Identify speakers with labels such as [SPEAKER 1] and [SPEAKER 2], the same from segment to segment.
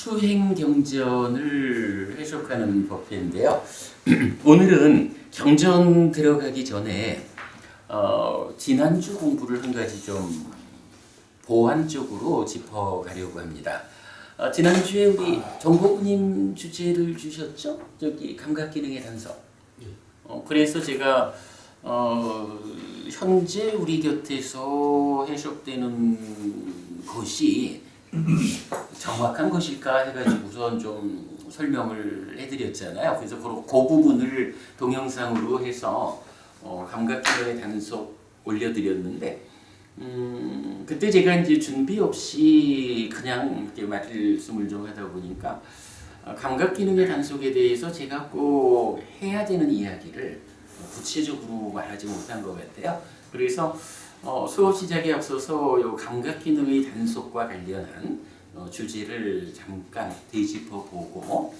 [SPEAKER 1] 수행 경전을 해석하는 법회인데요. 오늘은 경전 들어가기 전에 지난주 공부를 한 가지 좀 보완적으로 짚어가려고 합니다. 지난주에 우리 정보부님 주제를 주셨죠? 저기 감각기능의 단서. 그래서 제가 현재 우리 곁에서 해석되는 것이 정확한 것일까 해가지고 우선 좀 설명을 해드렸잖아요. 그래서 그 부분을 동영상으로 해서 감각기능의 단속 올려드렸는데 그때 제가 이제 준비 없이 그냥 이렇게 말씀을 좀 하다 보니까 감각기능의 단속에 대해서 제가 꼭 해야 되는 이야기를 구체적으로 말하지 못한 것 같아요. 그래서 수업 시작에 앞서서 이 감각기능의 단속과 관련한 주제를 잠깐 되짚어 보고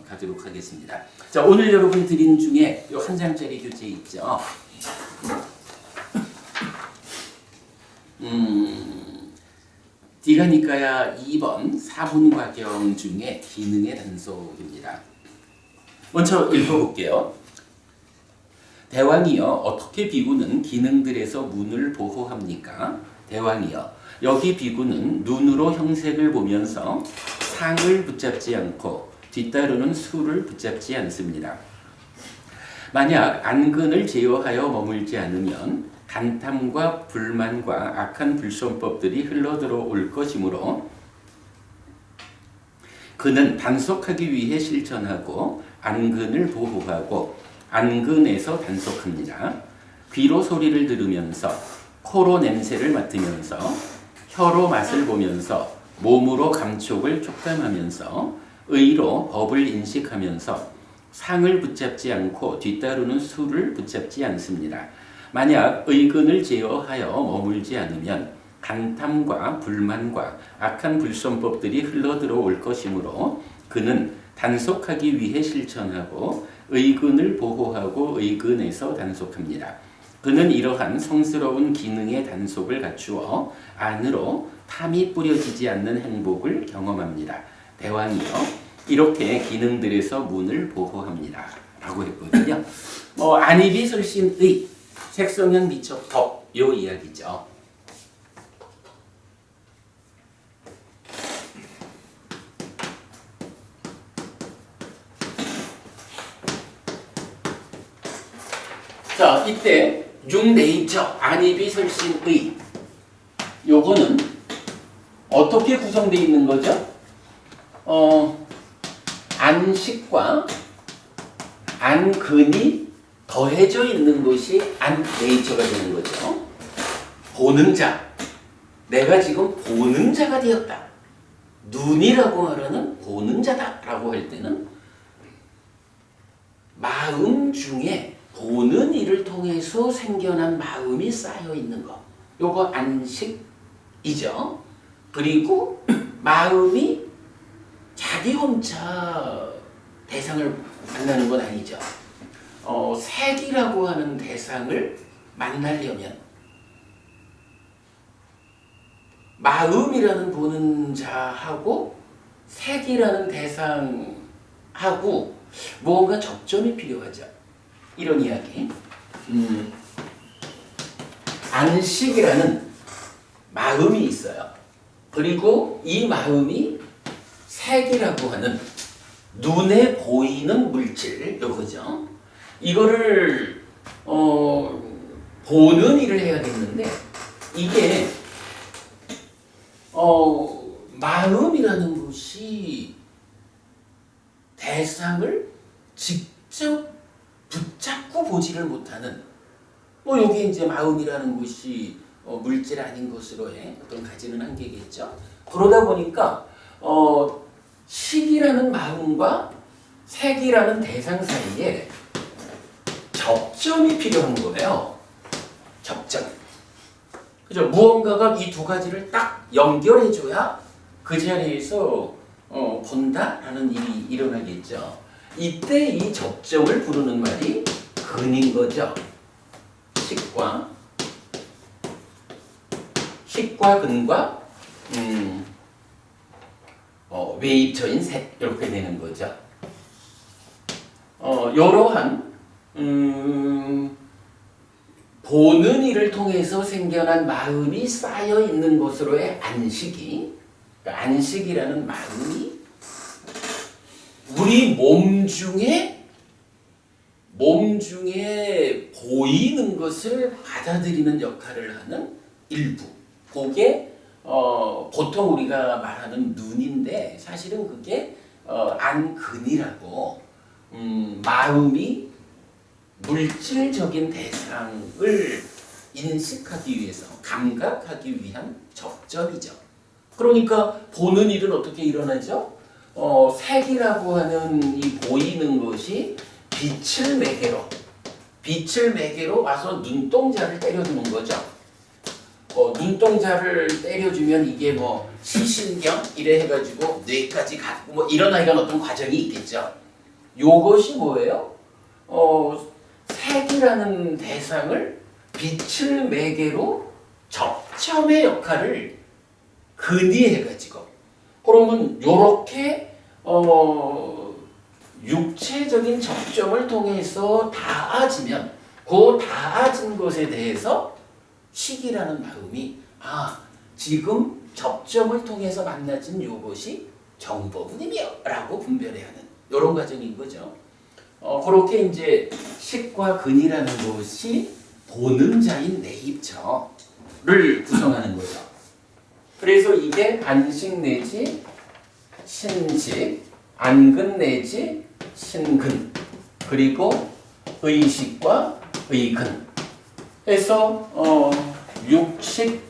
[SPEAKER 1] 가도록 하겠습니다. 자, 오늘 여러분 드린 중에 이 한 장짜리 교재 있죠. 디가니까야 2번 사문과경 중에 기능의 단속입니다. 먼저 읽어볼게요. 대왕이여, 어떻게 비구는 기능들에서 문을 보호합니까? 대왕이여, 여기 비구는 눈으로 형색을 보면서 상을 붙잡지 않고 뒤따르는 수를 붙잡지 않습니다. 만약 안근을 제어하여 머물지 않으면 간탐과 불만과 악한 불손법들이 흘러들어올 것이므로 그는 단속하기 위해 실천하고 안근을 보호하고 안근에서 단속합니다. 귀로 소리를 들으면서 코로 냄새를 맡으면서 혀로 맛을 보면서 몸으로 감촉을 촉감하면서 의로 법을 인식하면서 상을 붙잡지 않고 뒤따르는 수를 붙잡지 않습니다. 만약 의근을 제어하여 머물지 않으면 간탐과 불만과 악한 불손법들이 흘러들어올 것이므로 그는 단속하기 위해 실천하고 의근을 보호하고 의근에서 단속합니다. 그는 이러한 성스러운 기능의 단속을 갖추어 안으로 탐이 뿌려지지 않는 행복을 경험합니다. 대왕이여, 이렇게 기능들에서 문을 보호합니다. 라고 했거든요. 안이비설신의 색성형 미적 법, 요 이야기죠. 자, 이때 융네이처 안이비설신의 요거는 어떻게 구성되어 있는 거죠? 안식과 안근이 더해져 있는 것이 안네이처가 되는 거죠. 보는 자, 내가 지금 보는 자가 되었다. 눈이라고 말하는 보는 자다라고 할 때는 마음 중에 보는 이를 통해서 생겨난 마음이 쌓여 있는 것. 요거 안식이죠. 그리고 마음이 자기 혼자 대상을 만나는 건 아니죠. 색이라고 하는 대상을 만나려면 마음이라는 보는 자하고 색이라는 대상하고 뭔가 접점이 필요하죠. 이런 이야기. 안식이라는 마음이 있어요. 그리고 이 마음이 색이라고 하는 눈에 보이는 물질, 요거죠. 이거를 보는 일을 해야겠는데 이게 마음이라는 것이 대상을 직접 붙잡고 보지를 못하는 여기에 이제 마음이라는 것이 물질 아닌 것으로의 어떤 가지는 한계겠죠. 그러다 보니까 식이라는 마음과 색이라는 대상 사이에 접점이 필요한 거예요. 접점. 그죠? 무언가가 이 두 가지를 딱 연결해줘야 그 자리에서 본다라는 일이 일어나겠죠. 이때 이 접점을 부르는 말이 근인 거죠. 식과 근과 외입처인 색 이렇게 되는 거죠. 이러한 보는 이를 통해서 생겨난 마음이 쌓여 있는 것으로의 안식이, 그러니까 안식이라는 마음이 우리 몸 중에 보이는 것을 받아들이는 역할을 하는 일부. 그게 보통 우리가 말하는 눈인데 사실은 그게 안근이라고 마음이 물질적인 대상을 인식하기 위해서 감각하기 위한 접점이죠. 그러니까 보는 일은 어떻게 일어나죠? 색이라고 하는 이 보이는 것이 빛을 매개로 와서 눈동자를 때려주는 거죠. 눈동자를 때려주면 이게 뭐 시신경 이래 해가지고 뇌까지 가고 뭐 일어나는 어떤 과정이 있겠죠. 요것이 뭐예요? 색이라는 대상을 빛을 매개로 접점의 역할을 근의해가지고 그러면 요렇게 육체적인 접점을 통해서 닿아지면 그 닿아진 것에 대해서 식이라는 마음이 지금 접점을 통해서 만나진 요것이 정법이며 라고 분별해야 하는 이런 과정인 거죠. 그렇게 이제 식과 근이라는 것이 보는 자인 내입처를 구성하는 거죠. 그래서 이게 안식 내지 신식, 안근 내지 신근, 그리고 의식과 의근 해서 육식,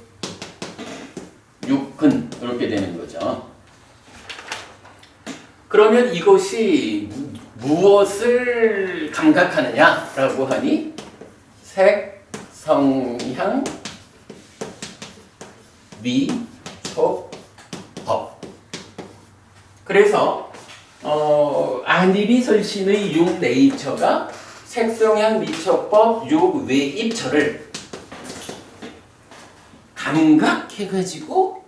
[SPEAKER 1] 육근 이렇게 되는 거죠. 그러면 이것이 무엇을 감각하느냐라고 하니 색, 성향, 미, 촉, 법. 그래서 안입이 설신의 육 내입처가 색성향, 미촉법, 육 외입처를 감각해가지고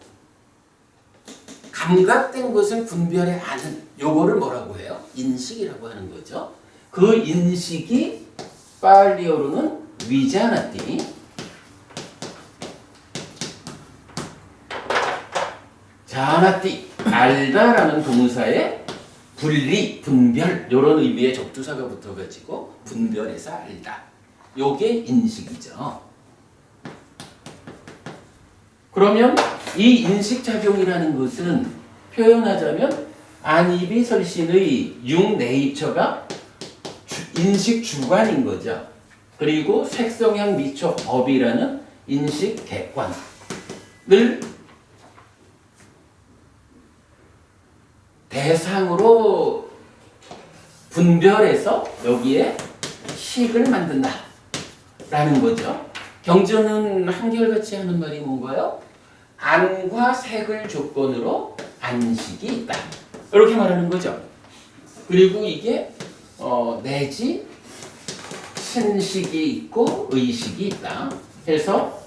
[SPEAKER 1] 감각된 것을 분별해 아는 요거를 뭐라고 해요? 인식이라고 하는 거죠. 그 인식이 팔리어로는 위자나띠, 자나띠, 알다라는 동사에 분리, 분별 이런 의미의 접두사가 붙어가지고 분별해서 알다. 요게 인식이죠. 그러면 이 인식작용이라는 것은 표현하자면 안입이 설신의 육 내입처가 인식 주관인 거죠. 그리고 색성향 미촉 법이라는 인식 객관을 대상으로 분별해서 여기에 식을 만든다라는 거죠. 경전은 한결같이 하는 말이 뭔가요? 안과 색을 조건으로 안식이 있다. 이렇게 말하는 거죠. 그리고 이게 내지 신식이 있고 의식이 있다. 해서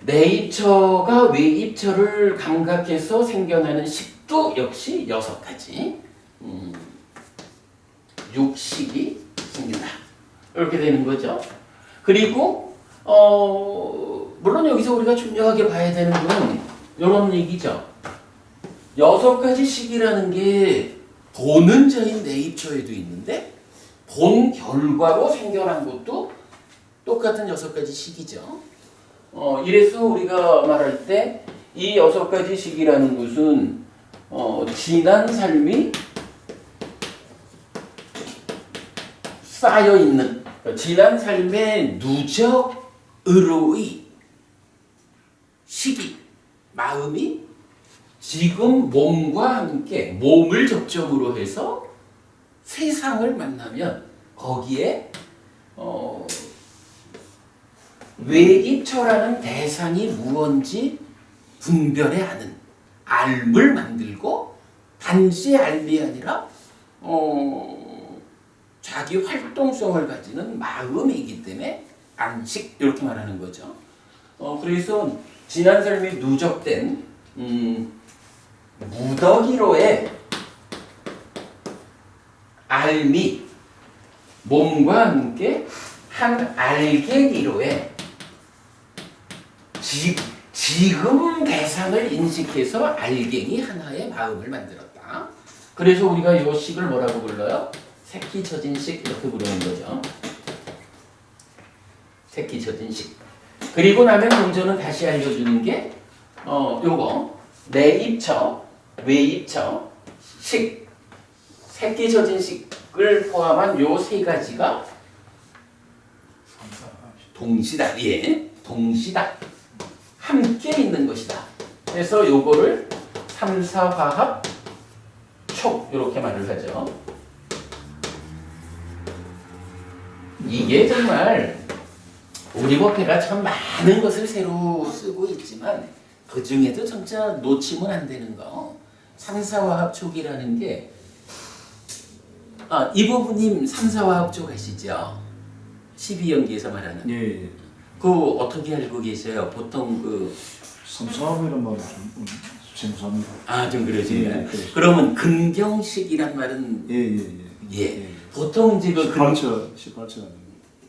[SPEAKER 1] 내입처가 외입처를 감각해서 생겨나는 식도 역시 6가지 육식이 생긴다. 이렇게 되는 거죠. 그리고 물론 여기서 우리가 중요하게 봐야 되는 건 이런 얘기죠. 6가지 식이라는 게 보는 자인 내입처에도 있는데 본 결과로 생겨난 것도 똑같은 6가지 식이죠. 이래서 우리가 말할 때 이 6가지 식이라는 것은 지난 삶이 쌓여있는 지난 삶의 누적으로의 시기, 마음이 지금 몸과 함께 몸을 접점으로 해서 세상을 만나면 거기에 외입처라는 대상이 무언지 분별해 아는 알을 만들고 단지 알이 아니라 자기 활동성을 가지는 마음이기 때문에 안식 이렇게 말하는 거죠. 그래서 지난 삶에 누적된 무더기로의 알미 몸과 함께 한 알갱이로의 지금 대상을 인식해서 알갱이 하나의 마음을 만들었다. 그래서 우리가 이 식을 뭐라고 불러요? 새끼처진식 이렇게 부르는 거죠. 새끼처진식. 그리고 나면 공전은 다시 알려주는 게 요거 내입처, 외입처, 식, 새끼처진식을 포함한 요 세 가지가 동시다. 예, 동시다. 함께 있는 것이다. 그래서 요거를 3,4화합 촉 이렇게 말을 하죠. 이게 정말 우리 법회가 참 많은 것을 새로 쓰고 있지만 그 중에도 진짜 놓치면 안 되는 거 3,4화합 촉이라는 게 이보부님 3,4화합 촉 아시죠? 12연기에서 말하는.
[SPEAKER 2] 예.
[SPEAKER 1] 그거 어떻게 알고 계세요? 보통 그
[SPEAKER 2] 삼사함이란 말은 좀 생소합니다.
[SPEAKER 1] 좀 그러신가요?
[SPEAKER 2] 예, 그렇죠.
[SPEAKER 1] 그러면 근경식이란 말은
[SPEAKER 2] 예.
[SPEAKER 1] 보통 이제 그
[SPEAKER 2] 18처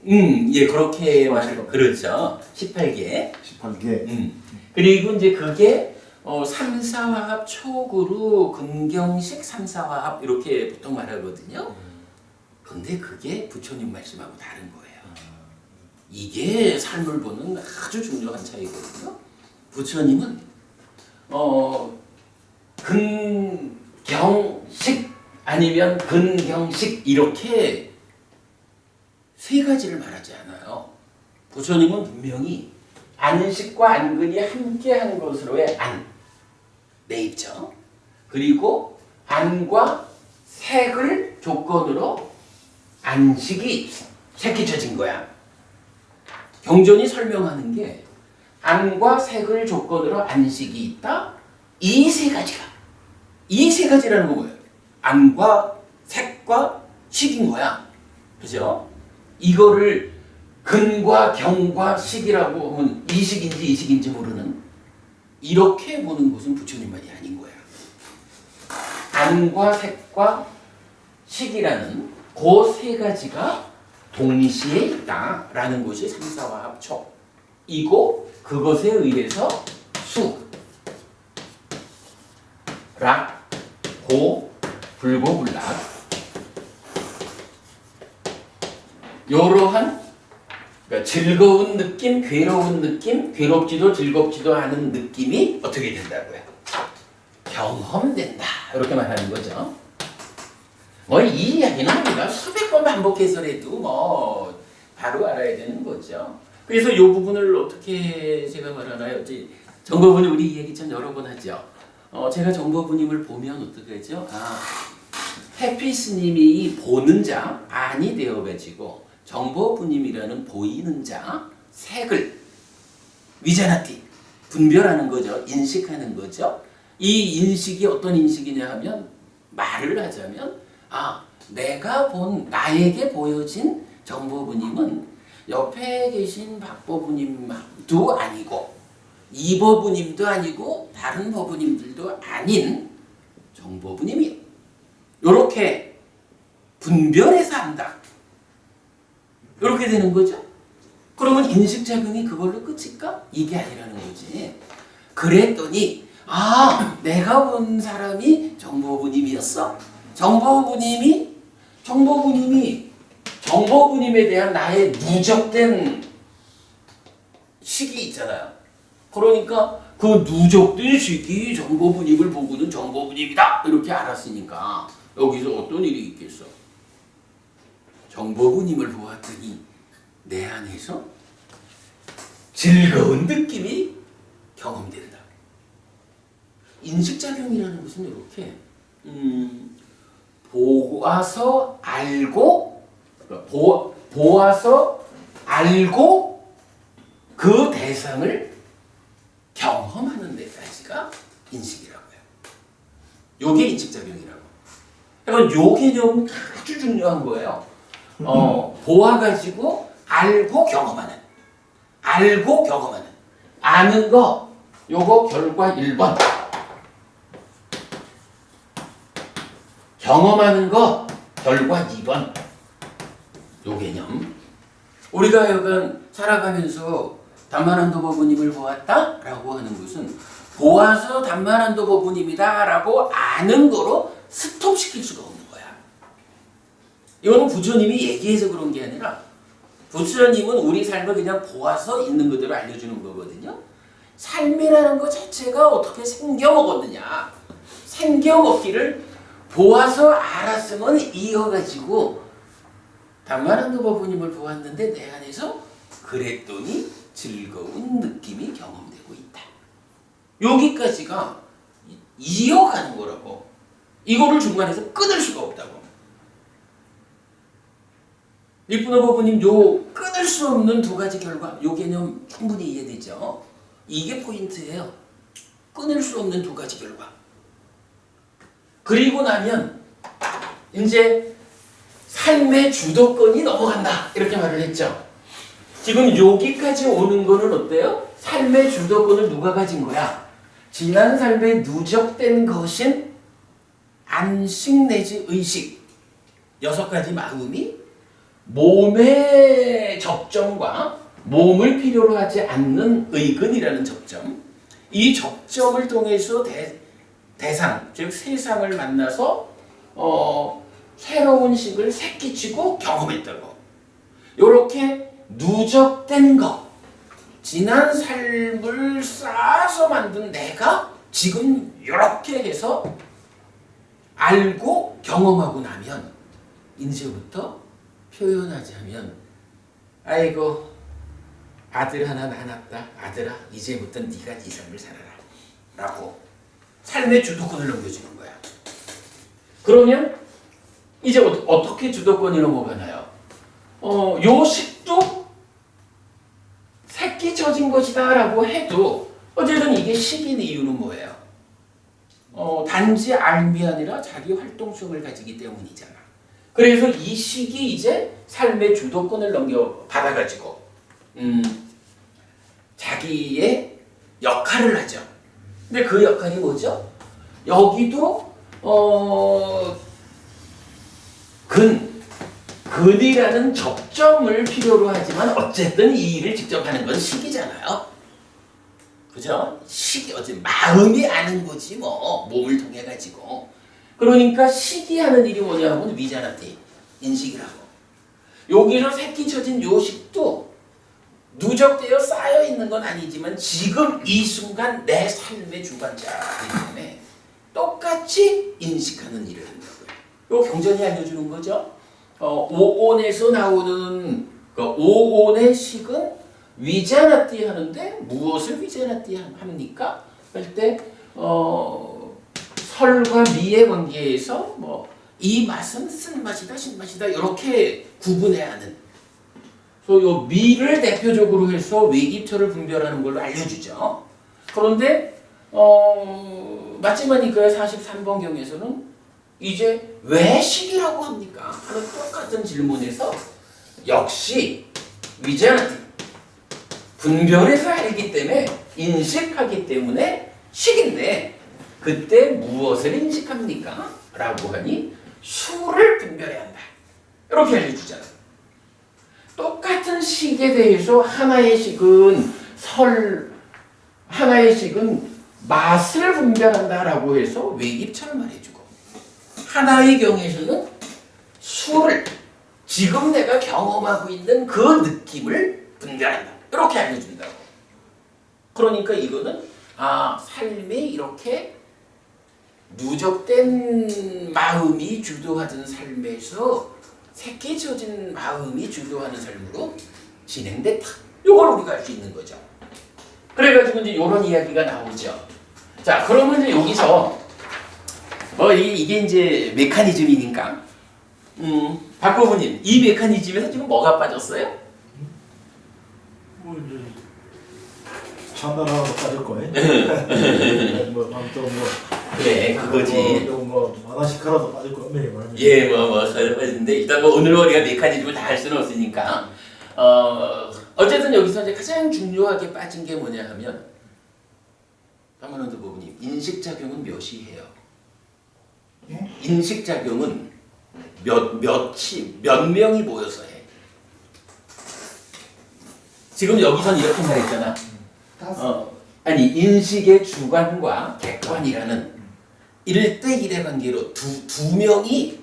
[SPEAKER 1] 예, 그렇게 말을 그렇죠. 18개.
[SPEAKER 2] 18개.
[SPEAKER 1] 그리고 이제 그게 3,4화합 촉으로 근경식 3,4화합 이렇게 보통 말하거든요. 근데 그게 부처님 말씀하고 다른 거예요. 이게 삶을 보는 아주 중요한 차이거든요. 부처님은 근경식 아니면 근경식 이렇게 세 가지를 말하지 않아요. 부처님은 분명히 안식과 안근이 함께한 것으로의 안, 내입처, 그리고 안과 색을 조건으로 안식이 새끼쳐진 거야. 경전이 설명하는 게 안과 색을 조건으로 안식이 있다. 이 세 가지라는 거 뭐예요? 안과 색과 식인 거야. 그죠? 이거를 근과 경과 식이라고 하면 이식인지 모르는 이렇게 보는 것은 부처님만이 아닌 거야. 안과 색과 식이라는 그 세 가지가 동시에 있다라는 것이 3,4화합 촉이고 그것에 의해서 수, 락, 고, 불고불락 이러한 그러니까 즐거운 느낌, 괴로운 느낌, 괴롭지도 즐겁지도 않은 느낌이 어떻게 된다고요? 경험된다. 이렇게 말하는 거죠. 이 이야기는 우리가 수백 번 반복해서라도 바로 알아야 되는 거죠. 그래서 이 부분을 어떻게 제가 말하나요? 정보분이 우리 얘기 참 여러 번 하죠. 제가 정보부님을 보면 어떻게 하죠? 해피 스님이 보는 자, 안이 되어가지고 정보부님이라는 보이는 자, 색을 위자나티, 분별하는 거죠. 인식하는 거죠. 이 인식이 어떤 인식이냐 하면 말을 하자면 내가 나에게 보여진 정보부님은 옆에 계신 박보부님도 아니고 이보부님도 아니고 다른 보부님들도 아닌 정보부님이요. 이렇게 분별해서 한다. 이렇게 되는 거죠. 그러면 인식작용이 그걸로 끝일까? 이게 아니라는 거지. 그랬더니 내가 본 사람이 정보부님이었어. 정보부님에 대한 나의 누적된 식이 있잖아요. 그러니까 그 누적된 식이 정보부님을 보고는 정보부님이다 이렇게 알았으니까 여기서 어떤 일이 있겠어? 정보부님을 보았더니 내 안에서 즐거운 느낌이 경험된다. 인식작용이라는 것은 이렇게 보아서 알고 그 대상을 경험하는 데까지가 인식이라고요. 요게 인식작용이라고. 그러니까 요 개념은 아주 중요한 거예요. 보아가지고 알고 경험하는. 아는 거 요거 결과 1번. 경험하는 것 결과 2번. 요 개념. 우리가 하여간 살아가면서 담만한도 법부님을 보았다라고 하는 것은 보아서 담만한도 법부님이다라고 아는 거로 스톱시킬 수가 없는 거야. 이거는 부처님이 얘기해서 그런 게 아니라 부처님은 우리 삶을 그냥 보아서 있는 그대로 알려주는 거거든요. 삶이라는 것 자체가 어떻게 생겨먹었느냐. 생겨먹기를 보아서 알았으면 이어가지고 담만한도 법부님을 보았는데 내 안에서 그랬더니 즐거운 느낌이 경험되고 있다. 여기까지가 이어가는 거라고. 이거를 중간에서 끊을 수가 없다고. 일본어 법부님 요 끊을 수 없는 두 가지 결과, 요 개념 충분히 이해되죠? 이게 포인트예요. 끊을 수 없는 두 가지 결과. 그리고 나면 이제 삶의 주도권이 넘어간다. 이렇게 말을 했죠. 지금 여기까지 오는 거는 어때요? 삶의 주도권을 누가 가진 거야? 지난 삶에 누적된 것인 안식 내지 의식. 6가지 마음이 몸의 접점과 몸을 필요로 하지 않는 의근이라는 접점. 이 접점을 통해서 대상, 즉 세상을 만나서 새로운 식을 새끼치고 경험했다고. 이렇게 누적된 것, 지난 삶을 쌓아서 만든 내가 지금 이렇게 해서 알고 경험하고 나면 이제부터 표현하자면 아이고 아들 하나 낳았다. 아들아 이제부터 네가 네 삶을 살아라 라고 삶의 주도권을 넘겨주는 거야. 그러면 이제 어떻게 주도권이 넘어가나요? 요 식도 새끼 젖은 것이다 라고 해도 어쨌든 이게 식인 이유는 뭐예요? 단지 알미 아니라 자기 활동성을 가지기 때문이잖아. 그래서 이 식이 이제 삶의 주도권을 받아가지고 자기의 역할을 하죠. 근데 그 역할이 뭐죠? 여기도 근이라는 접점을 필요로 하지만 어쨌든 이 일을 직접 하는 건 식이잖아요. 그죠? 식이 어쨌든 마음이 아는 거지 뭐 몸을 통해 가지고. 그러니까 식이 하는 일이 뭐냐면 위자나티 인식이라고. 여기서 새끼쳐진 요식도 누적되어 쌓여 있는 건 아니지만 지금 이 순간 내 삶의 주관자이기 때문에 똑같이 인식하는 일을 한다고요. 요 경전이 알려주는 거죠. 오온에서 나오는 그 오온의 식은 위자나띠 하는데 무엇을 위자나띠 합니까? 할 때 설과 미의 관계에서 뭐 이 맛은 쓴맛이다 신맛이다 이렇게 구분해야 하는. 그래서 요 미를 대표적으로 해서 외기초를 분별하는 걸로 알려주죠. 그런데 마지막이니까요 43번 경에서는 이제 왜 식이라고 합니까? 하는 똑같은 질문에서 역시 위자나티 분별해서 알기 때문에 인식하기 때문에 식인데 그때 무엇을 인식합니까? 라고 하니 수를 분별해야 한다. 이렇게 알려주잖아요. 똑같은 식에 대해서 하나의 식은 하나의 식은 맛을 분별한다라고 해서 외입처럼 말해주고 하나의 경에서는 수를 지금 내가 경험하고 있는 그 느낌을 분별한다. 이렇게 알려준다고. 그러니까 이거는 삶이 이렇게 누적된 마음이 주도하던 삶에서 새끼쳐진 마음이 주도하는 삶으로 진행됐다. 이걸 우리가 알 수 있는 거죠. 그래가지고 이제 이런 이야기가 나오죠. 자, 그러면 이제 여기서 이게 이제 메커니즘이니까 박고부님 이 메커니즘에서 지금 뭐가 빠졌어요?
[SPEAKER 2] 뭐 이제 참나라도 빠질 거예요. 뭐 아무튼 뭐
[SPEAKER 1] 그래 그거지.
[SPEAKER 2] 뭐 마나시카라도 빠질 거예요. 네, 말하면.
[SPEAKER 1] 예, 서로 빠지는데 일단 오늘 우리가 메커니즘을 다 할 수는 없으니까 어쨌든 여기서 이제 가장 중요하게 빠진 게 뭐냐 하면 담만한도 법부님 인식작용은 몇이 해요? 인식작용은 몇 명이 모여서 해. 지금 여기선 이렇게 말했잖아. 아니 인식의 주관과 객관이라는 1대1의 관계로 두 명이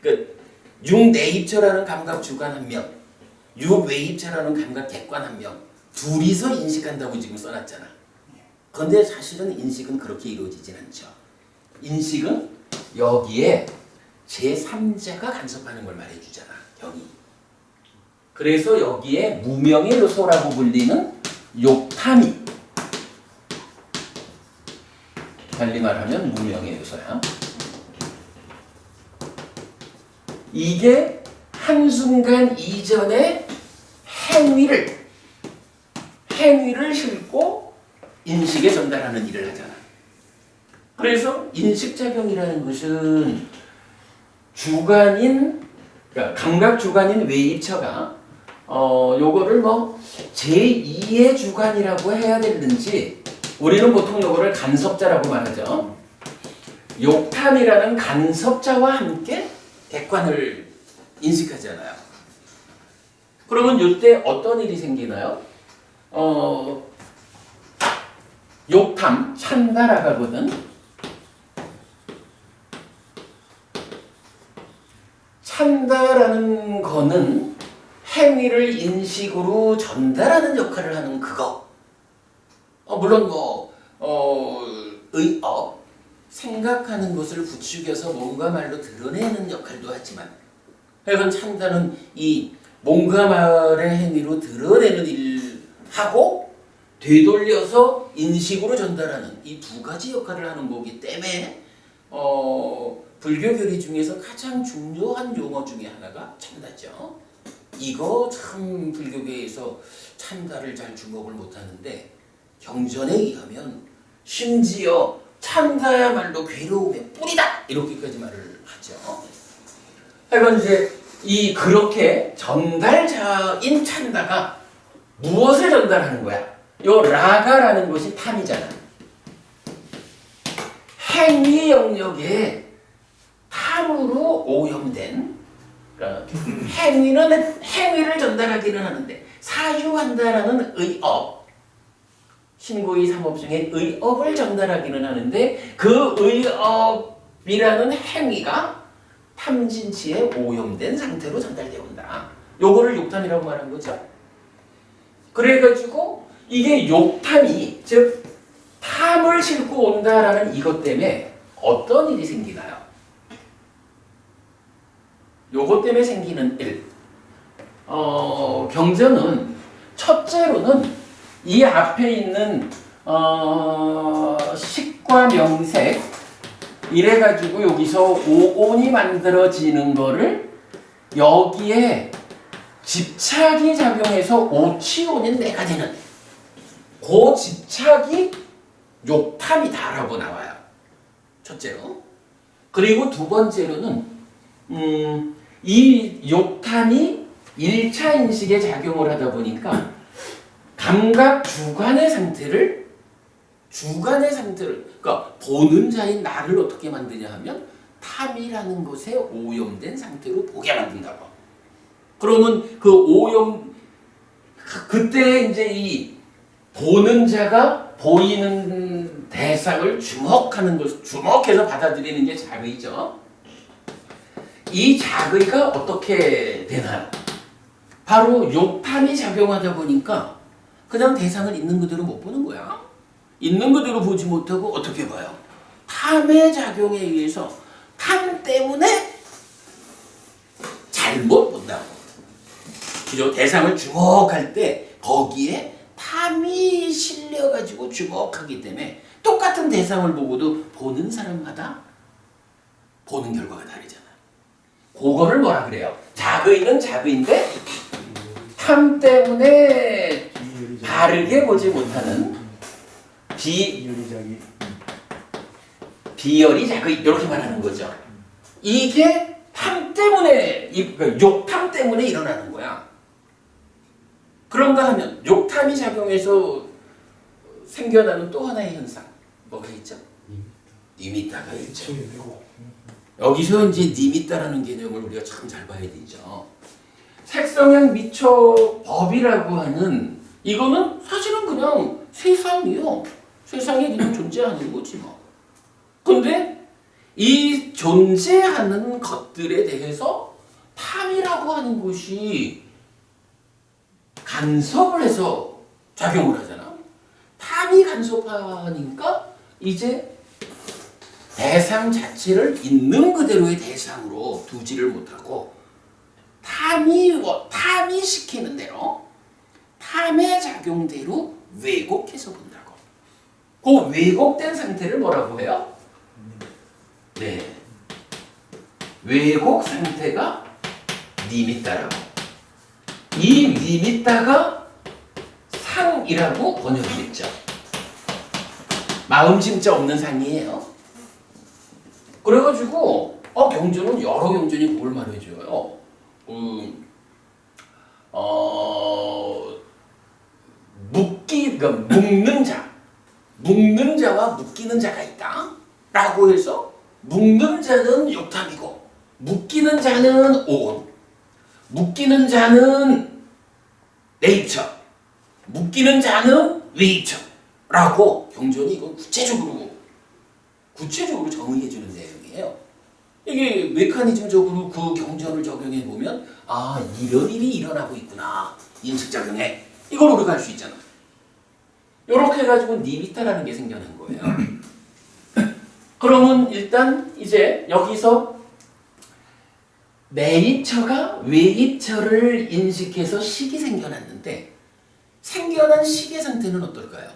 [SPEAKER 1] 그 육내입체라는 감각 주관 한 명, 육외입체라는 감각 객관 한 명, 둘이서 인식한다고 지금 써놨잖아. 그런데 사실은 인식은 그렇게 이루어지진 않죠. 인식은 여기에 제3자가 간섭하는 걸 말해주잖아. 경이. 그래서 여기에 무명의 요소라고 불리는 욕탐이, 달리 말하면 무명의 요소야. 이게 한순간 이전의 행위를 싣고 인식에 전달하는 일을 하잖아. 그래서 인식작용이라는 것은 주관인, 그러니까 감각 주관인 외입처가 요거를 뭐 제2의 주관이라고 해야 되는지, 우리는 보통 요거를 간섭자라고 말하죠. 욕탐이라는 간섭자와 함께 객관을 인식하잖아요. 그러면 이때 어떤 일이 생기나요? 욕탐, 찬다라거든. 찬다라는 거는 행위를 인식으로 전달하는 역할을 하는 그거. 물론 의업, 생각하는 것을 부추겨서 뭔가 말로 드러내는 역할도 하지만, 하여간 찬다는 이 뭔가 말의 행위로 드러내는 일하고 되돌려서 인식으로 전달하는 이 두 가지 역할을 하는 거기 때문에 불교 교리 중에서 가장 중요한 용어 중에 하나가 찬다죠. 이거 참 불교계에서 찬다를 잘 주목을 못하는데, 경전에 의하면 심지어 찬다야말로 괴로움의 뿌리다 이렇게까지 말을 하죠. 하여간 이제 그렇게 전달자인 찬다가 무엇을 전달하는 거야? 요 라가라는 것이 탐이잖아. 행위 영역에 탐으로 오염된, 그러니까 행위를 전달하기는 하는데 사유한다라는 의업, 신고의 삼업 중에 의업을 전달하기는 하는데 그 의업이라는 행위가 탐진치에 오염된 상태로 전달되어 온다. 요거를 욕탐이라고 말한 거죠. 그래가지고 이게 욕탐이, 즉 탐을 싣고 온다라는 이것 때문에 어떤 일이 생기나요? 요것 때문에 생기는 일. 경전은 첫째로는 이 앞에 있는 식과 명색, 이래가지고 여기서 오온이 만들어지는 거를 여기에 집착이 작용해서 오치온인 네 가지는 그 집착이 욕탐이다라고 나와요. 첫째로. 그리고 두 번째로는 이 욕탐이 1차 인식에 작용을 하다 보니까 감각 주관의 상태를, 그러니까 보는 자인 나를 어떻게 만드냐 하면 탐이라는 것에 오염된 상태로 보게 만든다고. 그러면 그 오염, 그때 이제 이 보는 자가 보이는 대상을 주목해서 받아들이는 게 자의죠. 이 자의가 어떻게 되나요? 바로 욕탐이 작용하다 보니까 그냥 대상을 있는 그대로 못 보는 거야. 있는 그대로 보지 못하고 어떻게 봐요? 탐의 작용에 의해서, 탐 때문에 잘못 본다고. 그죠? 대상을 주목할 때 거기에 탐이 실려가지고 주목하기 때문에 똑같은 대상을 보고도 보는 사람마다 보는 결과가 다르잖아. 그거를 뭐라 그래요? 자의는 자의인데 탐 때문에 바르게 보지 못하는 비열이 자의, 이렇게 말하는 거죠. 이게 탐 때문에, 그러니까 욕탐 때문에 일어나는 거야. 그런가 하면 욕탐이 작용해서 생겨나는 또 하나의 현상, 뭐가 있죠? 니미타가 있죠. 여기서 이제 니미따라는 개념을 우리가 참 잘 봐야 되죠. 색성향 미처 법이라고 하는 이거는 사실은 그냥 세상이요. 세상에 그냥 존재하는 거지 뭐. 근데 이 존재하는 것들에 대해서 탐이라고 하는 것이 간섭을 해서 작용을 하잖아. 탐이 간섭하니까 이제 대상 자체를 있는 그대로의 대상으로 두지를 못하고 탐이 시키는 대로 탐의 작용대로 왜곡해서 본다고. 그 왜곡된 상태를 뭐라고 해요? 네, 왜곡 상태가 니미따라고. 이 니미따가 상이라고 번역이 됐죠. 마음 진짜 없는 상이에요. 그래가지고 경전은 여러 경전이 뭘 말해줘요. 그러니까 묶는 자와 묶이는 자가 있다라고 해서 묶는 자는 욕탐이고 묶이는 자는 오온, 묶이는 자는 네이처, 묶이는 자는 웨이처라고 경전이 이건 구체적으로 정의해주는 내용이에요. 이게 메커니즘적으로 그 경전을 적용해 보면 이런 일이 일어나고 있구나 인식작용에 이걸 우리가 알 수 있잖아. 이렇게 해가지고 니미타라는 게 생겨난 거예요. 그러면 일단 이제 여기서 네이처가 웨이처를 인식해서 식이 생겨났는데 생겨난 식의 상태는 어떨까요?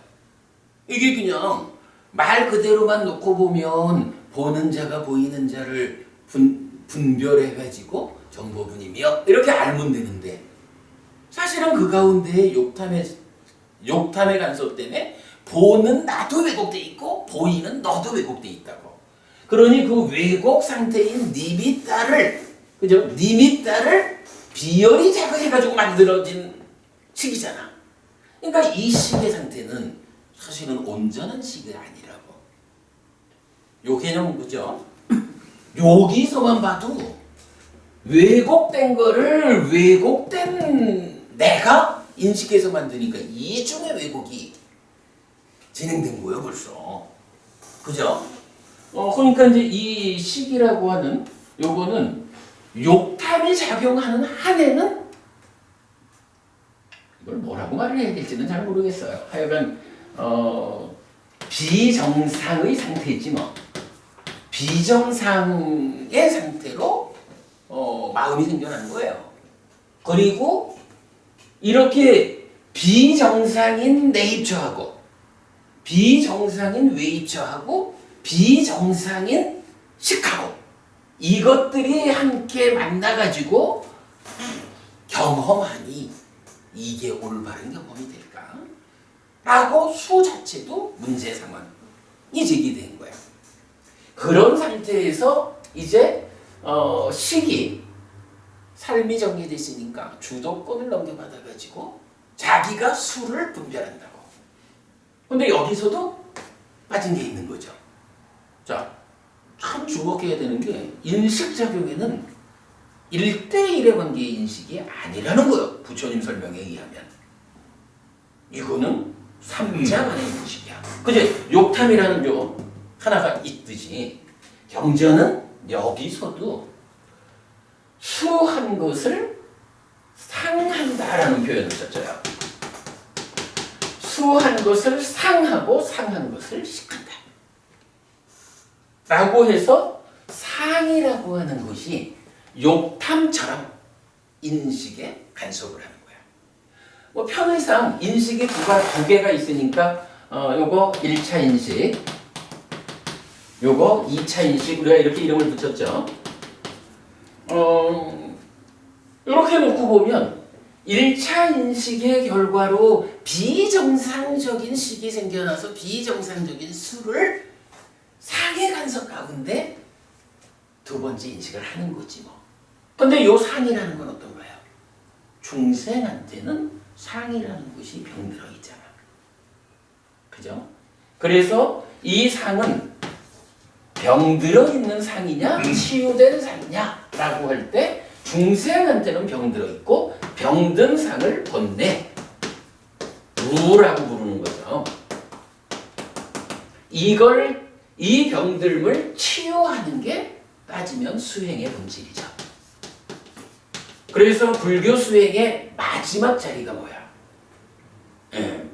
[SPEAKER 1] 이게 그냥 말 그대로만 놓고 보면 보는 자가 보이는 자를 분별해가지고 정보분이며 이렇게 알면 되는데 사실은 그 가운데 욕탐의 간섭 때문에 보는 나도 왜곡돼 있고 보이는 너도 왜곡돼 있다고. 그러니 그 왜곡 상태인 니미따를 비열이 자극해가지고 만들어진 식이잖아. 그러니까 이 식의 상태는 사실은 온전한 식이 아니라고. 요 개념 그죠? 여기서만 봐도 왜곡된 거를 왜곡된 내가 인식해서 만드니까 이중의 왜곡이 진행된 거예요 벌써. 그죠? 그러니까 이제 이 식이라고 하는 요거는 욕탐이 작용하는 한에는 이걸 뭐라고 말을 해야 될지는 잘 모르겠어요. 하여간 비정상의 상태지 뭐. 비정상의 상태로 마음이 생겨나는 거예요. 그리고 이렇게 비정상인 네이처하고 비정상인 웨이처하고 비정상인 식하고 이것들이 함께 만나가지고 경험하니 이게 올바른 경험이 될까? 라고 수 자체도 문제 상황이 제기된 거야. 그런 상태에서 이제 식이 삶이 정해졌으니까 주도권을 넘겨받아가지고 자기가 수를 분별한다고. 근데 여기서도 빠진 게 있는 거죠. 자, 참 주목해야 되는 게 인식작용에는 1대1의 관계의 인식이 아니라는 거예요. 부처님 설명에 의하면. 이거는 3자 간의 인식이야. 그제 욕탐이라는 요 하나가 있듯이 경전은 여기서도 수한 것을 상한다라는 표현을 썼어요. 수한 것을 상하고 상한 것을 식한다. 라고 해서 상이라고 하는 것이 욕탐처럼 인식에 간섭을 하는 거야. 뭐 편의상 인식이 두 개가 있으니까 요거 1차 인식, 요거 2차 인식 우리가 이렇게 이름을 붙였죠. 이렇게 놓고 보면 1차 인식의 결과로 비정상적인 식이 생겨나서 비정상적인 수를 상의 간섭 가운데 두 번째 인식을 하는 거지 뭐. 근데 요 상이라는 건 어떤 거예요? 중생한테는 상이라는 것이 병들어 있잖아. 그죠? 그래서 이 상은 병들어 있는 상이냐 치유된 상이냐라고 할 때 중생한테는 병들어 있고 병든 상을 번뇌 루라고 부르는 거죠. 이 병들을 치유하는 게 따지면 수행의 본질이죠. 그래서 불교 수행의 마지막 자리가 뭐야?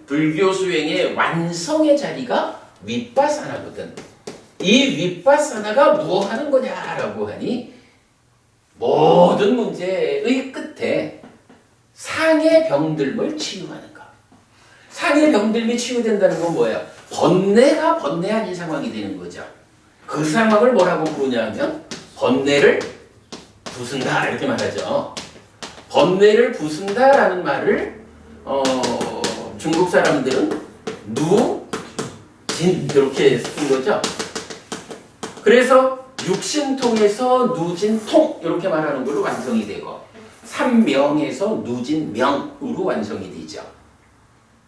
[SPEAKER 1] 불교 수행의 완성의 자리가 윗바사나거든. 이 윗바사나가 뭐 하는 거냐라고 하니 모든 문제의 끝에 상의 병들을 치유하는 거. 상의 병들이 치유된다는 건 뭐예요? 번뇌가 번뇌 아닌 상황이 되는 거죠. 그 상황을 뭐라고 부르냐 하면 번뇌를 부순다 이렇게 말하죠. 번뇌를 부순다라는 말을 중국 사람들은 누진 이렇게 쓴 거죠. 그래서 육신통에서 누진통 이렇게 말하는 걸로 완성이 되고 삼명에서 누진명으로 완성이 되죠.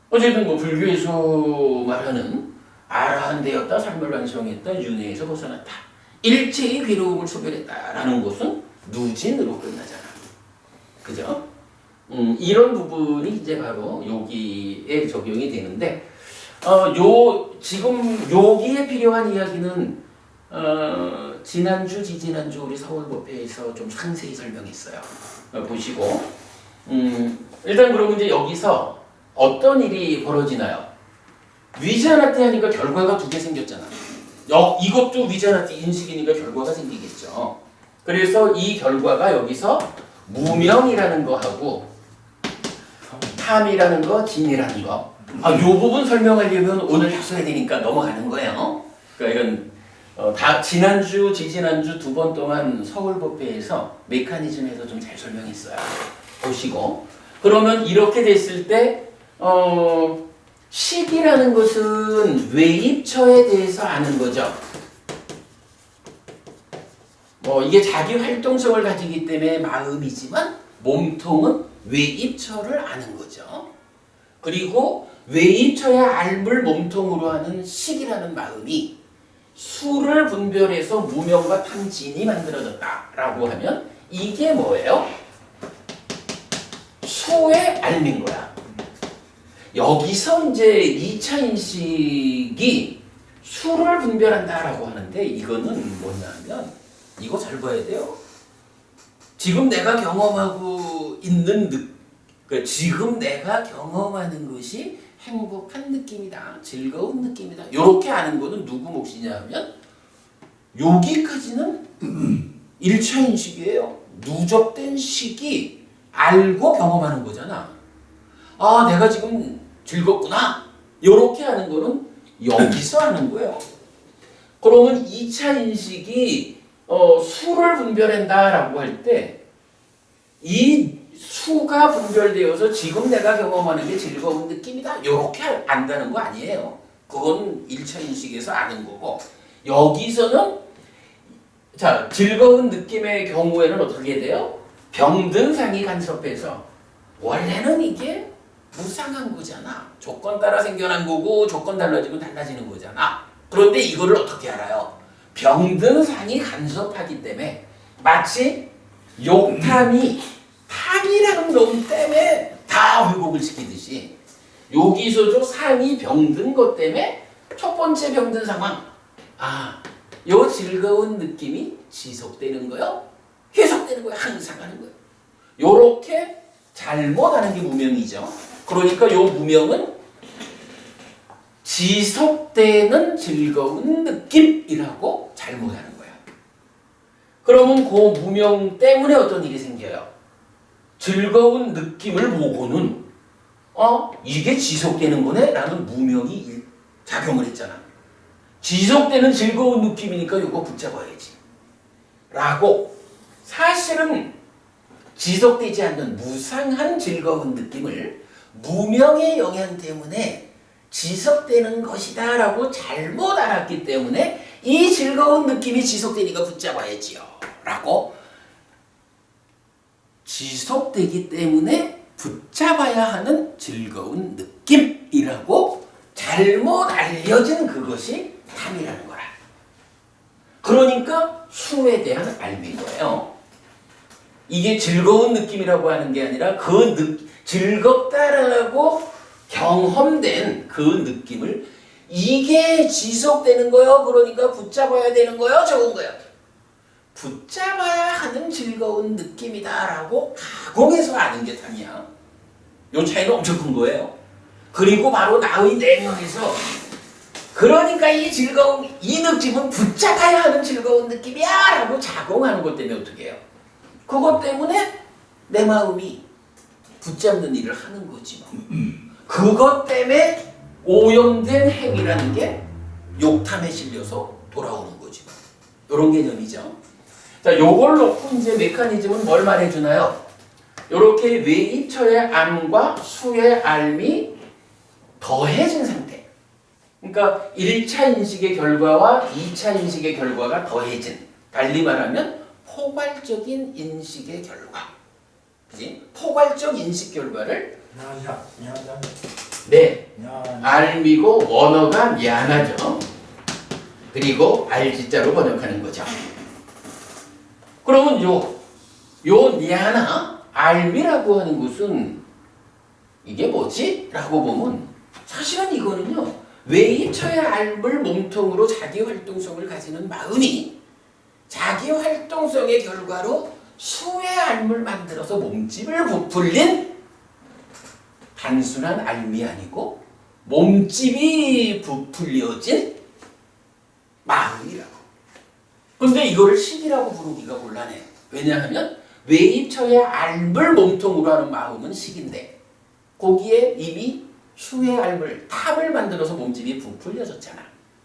[SPEAKER 1] 어쨌든 뭐 불교에서 말하는 아라한 되었다, 삶을 완성했다, 윤회에서 벗어났다, 일체의 괴로움을 소멸했다라는 것은 누진으로 끝나잖아. 그죠? 이런 부분이 이제 바로 여기에 적용이 되는데, 지금 여기에 필요한 이야기는 지난주, 지지난주 우리 서울법회에서 좀 상세히 설명했어요. 보시고, 일단 그러면 이제 여기서 어떤 일이 벌어지나요? 위자나티 하니까 결과가 두 개 생겼잖아. 이것도 위자나티 인식이니까 결과가 생기겠죠. 그래서 이 결과가 여기서 무명이라는 거하고 탐이라는 거, 진이라는 거. 요 부분 설명하려면 오늘 합쳐야 되니까 넘어가는 거예요. 그러니까 이건 다 지난주, 지지난주 두 번 동안 서울법회에서 메커니즘에서 좀 잘 설명했어요. 보시고. 그러면 이렇게 됐을 때 식이라는 것은 외입처에 대해서 아는 거죠. 이게 자기 활동성을 가지기 때문에 마음이지만 몸통은 외입처를 아는 거죠. 그리고 외입처야 알물 몸통으로 하는 식이라는 마음이 수를 분별해서 무명과 탐진이 만들어졌다라고 하면 이게 뭐예요? 수의 알민 거야. 여기서 이제 2차 인식이 수를 분별한다라고 하는데 이거는 뭐냐면 이거 잘 봐야 돼요. 지금 내가 경험하고 있는 그러니까 지금 내가 경험하는 것이 행복한 느낌이다, 즐거운 느낌이다. 이렇게 아는 거는 누구 몫이냐 하면 여기까지는 1차 인식이에요. 누적된 식이 알고 경험하는 거잖아. 아, 내가 지금 즐겁구나. 이렇게 하는 거는 여기서 하는 거예요. 그러면 2차 인식이 수를 분별한다라고 할 때 이 수가 분별되어서 지금 내가 경험하는 게 즐거운 느낌이다. 이렇게 안다는 거 아니에요. 그건 1차 인식에서 아는 거고 여기서는 자 즐거운 느낌의 경우에는 어떻게 돼요? 병든 상이 간섭해서 원래는 이게 무상한 거잖아. 조건 따라 생겨난 거고 조건 달라지면 달라지는 거잖아. 그런데 이거를 어떻게 알아요? 병든 상이 간섭하기 때문에 마치 욕탐이 탐이라는 놈 때문에 다 회복을 시키듯이 여기서도 상이 병든 것 때문에 첫 번째 병든 상황 요 즐거운 느낌이 지속되는 거요? 계속되는 거예요? 항상 하는 거예요? 요렇게 잘못하는 게 무명이죠. 그러니까 요 무명은 지속되는 즐거운 느낌이라고 잘못하는 거야. 그러면 그 무명 때문에 어떤 일이 생겨요? 즐거운 느낌을 보고는 이게 지속되는 거네? 라는 무명이 작용을 했잖아. 지속되는 즐거운 느낌이니까 이거 붙잡아야지. 라고 사실은 지속되지 않는 무상한 즐거운 느낌을 무명의 영향 때문에 지속되는 것이다 라고 잘못 알았기 때문에 이 즐거운 느낌이 지속되니까 붙잡아야지요. 라고 지속되기 때문에 붙잡아야 하는 즐거운 느낌이라고 잘못 알려진 그것이 탐이라는 거라. 그러니까 수에 대한 알미인 거예요. 이게 즐거운 느낌이라고 하는 게 아니라 즐겁다라고 경험된 그 느낌을 이게 지속되는 거요. 그러니까 붙잡아야 되는 거요. 적은 거요. 붙잡아야 하는 즐거운 느낌이다라고 가공해서 아는 게 탐이야. 요 차이는 엄청 큰 거예요. 그리고 바로 나의 내면에서 그러니까 이 즐거움, 이 느낌은 붙잡아야 하는 즐거운 느낌이야 라고 자공하는 것 때문에 어떻게 해요? 그것 때문에 내 마음이 붙잡는 일을 하는 거지 뭐. 그것 때문에 오염된 행위라는 게 욕탐에 실려서 돌아오는 거지 뭐. 이런 개념이죠. 자, 요걸 놓고 이제 메커니즘은 뭘 말해주나요? 요렇게 외입처의 암과 수의 알미 더해진 상태. 그러니까 1차 인식의 결과와 2차 인식의 결과가 더해진, 달리 말하면 포괄적인 인식의 결과. 그지? 포괄적 인식 결과를 네, 알미고 원어가 미안하죠. 그리고 알지자로 번역하는 거죠. 그러면 요 미안하, 알미라고 하는 것은 이게 뭐지? 라고 보면 사실은 이거는요. 외입처의 알을 몸통으로 자기 활동성을 가지는 마음이 자기 활동성의 결과로 수의 알을 만들어서 몸집을 부풀린 단순한 알미 아니고 몸집이 부풀려진 마음이라고. 근데 이거를 식이라고 부르기가 곤란해. 왜냐하면 외입처의 알을 몸통으로 하는 마음은 식인데 거기에 이미 수의 알을 탑을 만들어서 몸집이 부풀려졌잖아.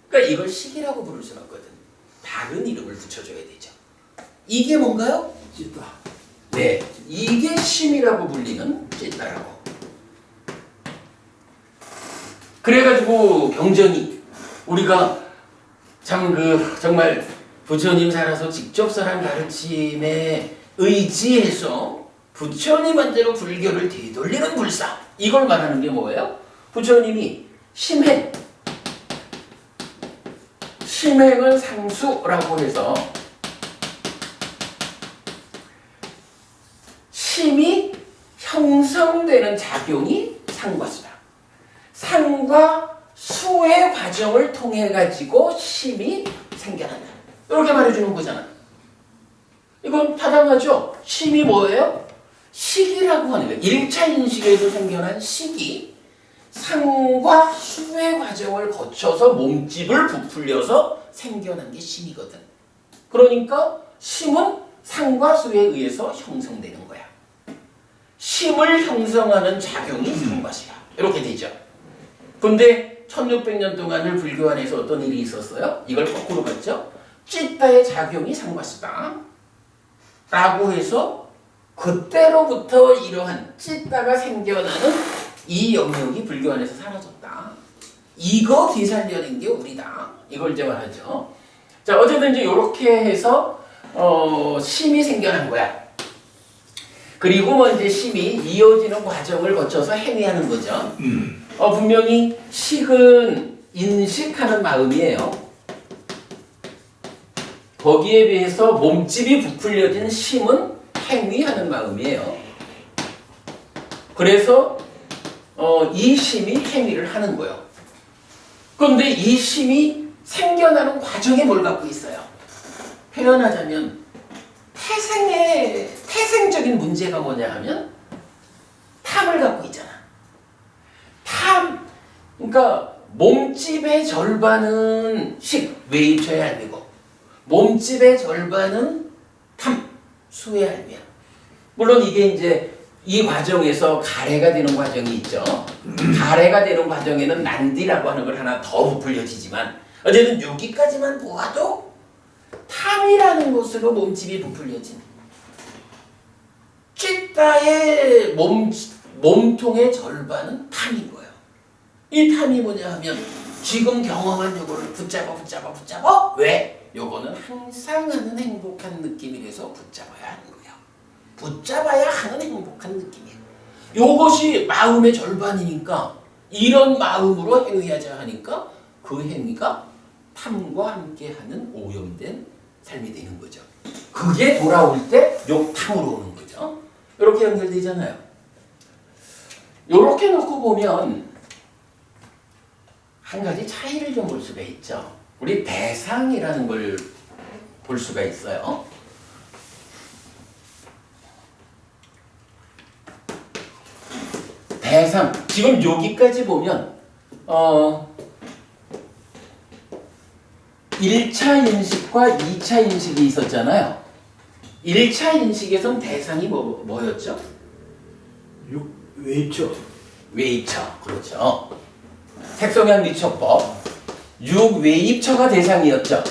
[SPEAKER 1] 그러니까 이걸 식이라고 부를 수는 없거든. 다른 이름을 붙여줘야 되죠. 이게 뭔가요?
[SPEAKER 2] 찢다.
[SPEAKER 1] 네, 이게 심이라고 불리는 찢다라고. 그래가지고 경전이 우리가 참 정말 부처님 살아서 직접 설한 가르침에 의지해서 부처님한테로 불교를 되돌리는 불사, 이걸 말하는 게 뭐예요? 부처님이 심행을 상수라고 해서 심이 형성되는 작용이 상과수다. 상과 수의 과정을 통해 가지고 심이 생겨난다. 이렇게 말해주는 거잖아. 이건 타당하죠? 심이 뭐예요? 식이라고 하는 거예요. 1차 인식에서 생겨난 식이 상과 수의 과정을 거쳐서 몸집을 부풀려서 생겨난 게 심이거든. 그러니까 심은 상과 수에 의해서 형성되는 거야. 심을 형성하는 작용이 상과수야. 이렇게 되죠. 근데 1600년 동안을 불교 안에서 어떤 일이 있었어요? 이걸 거꾸로 봤죠? 찢다의 작용이 상과수다 라고 해서 그때로부터 이러한 찢다가 생겨나는 이 영역이 불교 안에서 사라졌다. 이거 되살려낸 게 우리다. 이걸 이제 말하죠. 자, 어쨌든 이제 이렇게 해서 심이 생겨난 거야. 그리고 뭐 이제 심이 이어지는 과정을 거쳐서 행위하는 거죠. 분명히 식은 인식하는 마음이에요. 거기에 비해서 몸집이 부풀려진 심은 행위하는 마음이에요. 그래서 이 심이 행위를 하는 거예요. 그런데 이 심이 생겨나는 과정에 뭘 갖고 있어요? 표현하자면 태생적인 문제가 뭐냐 하면 탐을 갖고 있잖아. 탐, 그러니까 몸집의 절반은 식, 외입처의 알미고 몸집의 절반은 탐, 수의 알미야. 물론 이게 이제 이 과정에서 가래가 되는 과정이 있죠. 가래가 되는 과정에는 난디라고 하는 걸 하나 더 부풀려지지만 어쨌든 여기까지만 보아도 탐이라는 것으로 몸집이 부풀려진 찢다의 몸통의 절반은 탐인 거예요. 이 탐이 뭐냐 하면 지금 경험한 요거를 붙잡아. 왜? 요거는 항상 하는 행복한 느낌이라서 붙잡아야 하는 거예요. 붙잡아야 하는 행복한 느낌이에요. 요것이 마음의 절반이니까 이런 마음으로 행위하자 하니까 그 행위가 탐과 함께하는 오염된 삶이 되는 거죠. 그게 돌아올 때 욕탕으로 오는 거죠. 이렇게 연결되잖아요. 이렇게 놓고 보면 한 가지 차이를 좀 볼 수가 있죠. 우리 대상이라는 걸 볼 수가 있어요. 대상, 지금 여기까지 보면 1차 인식과 2차 인식이 있었잖아요. 1차 인식에선 대상이 뭐였죠?
[SPEAKER 2] 외입처.
[SPEAKER 1] 외입처, 그렇죠. 색성향 미처법 6외입처가 대상이었죠.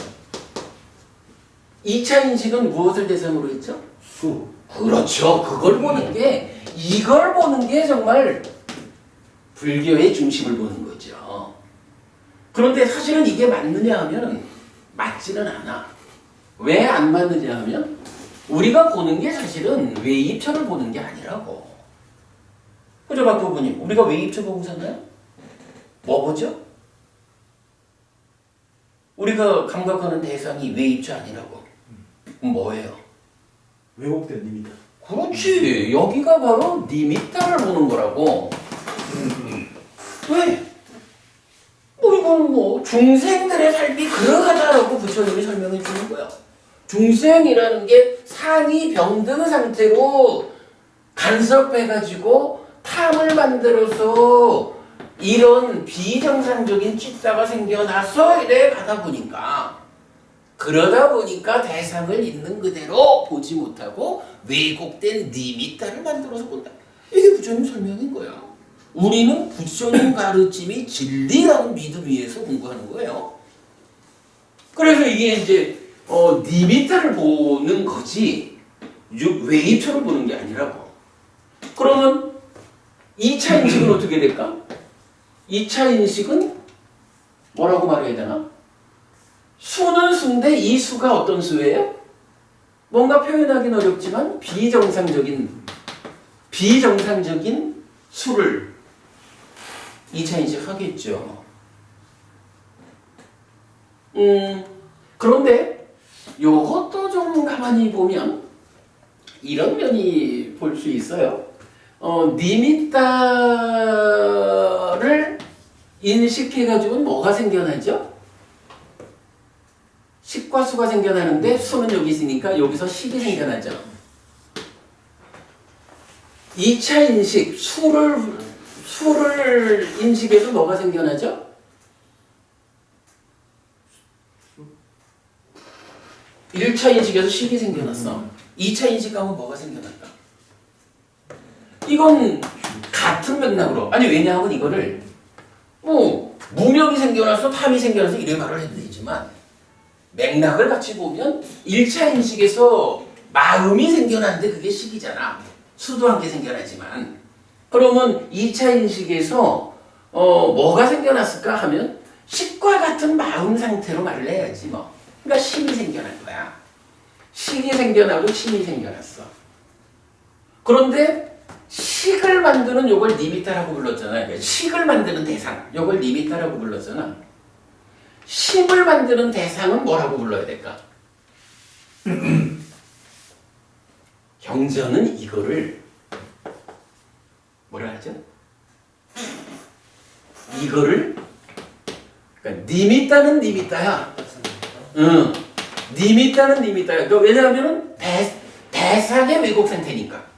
[SPEAKER 1] 2차 인식은 무엇을 대상으로 했죠?
[SPEAKER 2] 수.
[SPEAKER 1] 그렇죠. 그걸 보는 게, 이걸 보는 게 정말 불교의 중심을 보는 거죠. 그런데 사실은 이게 맞느냐 하면 맞지는 않아. 왜 안 맞느냐 하면 우리가 보는 게 사실은 외입처를 보는 게 아니라고. 그죠, 박 부부님? 우리가 외입처 보고 사나요? 뭐 보죠? 우리가 감각하는 대상이 외입처 아니라고. 그럼 뭐예요?
[SPEAKER 2] 왜곡된 limita.
[SPEAKER 1] 그렇지. 여기가 바로 니미타를 보는 거라고. 왜? 이건 중생들의 삶이 그러하다라고 부처님이 설명해 주는 거야. 중생이라는 게 상이 병든 상태로 간섭해가지고 탐을 만들어서 이런 비정상적인 찌따가 생겨나서 이래 가다 보니까, 그러다 보니까 대상을 있는 그대로 보지 못하고 왜곡된 니미타를 만들어서 본다. 이게 부처님 설명인 거야. 우리는 부처님 가르침이 진리라는 믿음 위에서 공부하는 거예요. 그래서 이게 이제 니미타를 보는 거지 외입처를 보는 게 아니라고. 그러면 2차 인식은 어떻게 될까? 2차 인식은 뭐라고 말해야 되나? 수는 수인데 이 수가 어떤 수예요? 뭔가 표현하기는 어렵지만 비정상적인 수를 2차 인식하겠죠. 그런데 요것도 좀 가만히 보면 이런 면이 볼 수 있어요. 니미타를 인식해가지고 뭐가 생겨나죠? 식과 수가 생겨나는데 수는 여기 있으니까 여기서 식이 생겨나죠. 2차 인식, 수를 인식해서 뭐가 생겨나죠? 일 차 인식에서 식이 생겨났어. 2차 인식하면 뭐가 생겨날까? 이건 같은 맥락으로, 아니 왜냐하면 이거를 무명이 생겨나서 탐이 생겨나서 이래 말을 해도 되지만 맥락을 같이 보면 1차 인식에서 마음이 생겨났는데 그게 식이잖아. 수도 함께 생겨나지만. 그러면 2차 인식에서 뭐가 생겨났을까 하면 식과 같은 마음 상태로 말을 해야지 뭐. 그러니까 심이 생겨날 거야. 식이 생겨나고 심이 생겨났어. 그런데 식을 만드는 요걸 니미타라고 불렀잖아요. 그러니까 식을 만드는 대상, 요걸 니미타라고 불렀잖아. 심을 만드는 대상은 뭐라고 불러야 될까? 경전은 이거를 뭐라 하죠? 이거를 그러니까 니미타는 니미타야. 니미타는 니미타야. 왜냐하면 대상의 왜곡 상태니까.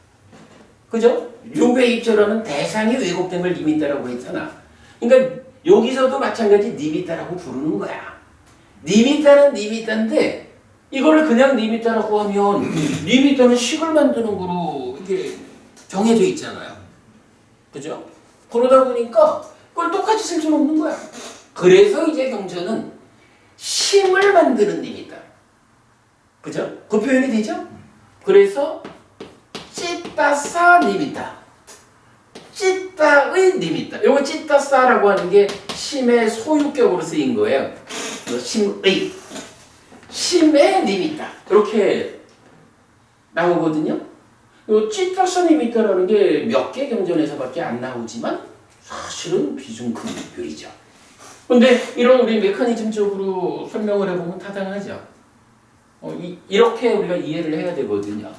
[SPEAKER 1] 그죠? 요괴입처라는 대상이 왜곡된 걸 니미타라고 했잖아. 그러니까 여기서도 마찬가지 니미타라고 부르는 거야. 니미타는 니미타인데 이거를 그냥 니미타라고 하면 니미타는 식을 만드는 거로 이게 정해져 있잖아요. 그죠? 그러다 보니까 그걸 똑같이 쓸 수는 없는 거야. 그래서 이제 경전은 심을 만드는 니미타. 그죠? 그 표현이 되죠? 그래서 찌따사 니미타. 찌따의 니미타. 요거 찌따사라고 하는 게 심의 소유격으로 쓰인 거예요. 심의. 심의 니미타. 이렇게 나오거든요. 요 찌따사 니미타라는 게 몇 개 경전에서밖에 안 나오지만 사실은 비중 큰 별이죠. 근데 이런 우리 메커니즘적으로 설명을 해보면 타당하죠. 이렇게 우리가 이해를 해야 되거든요.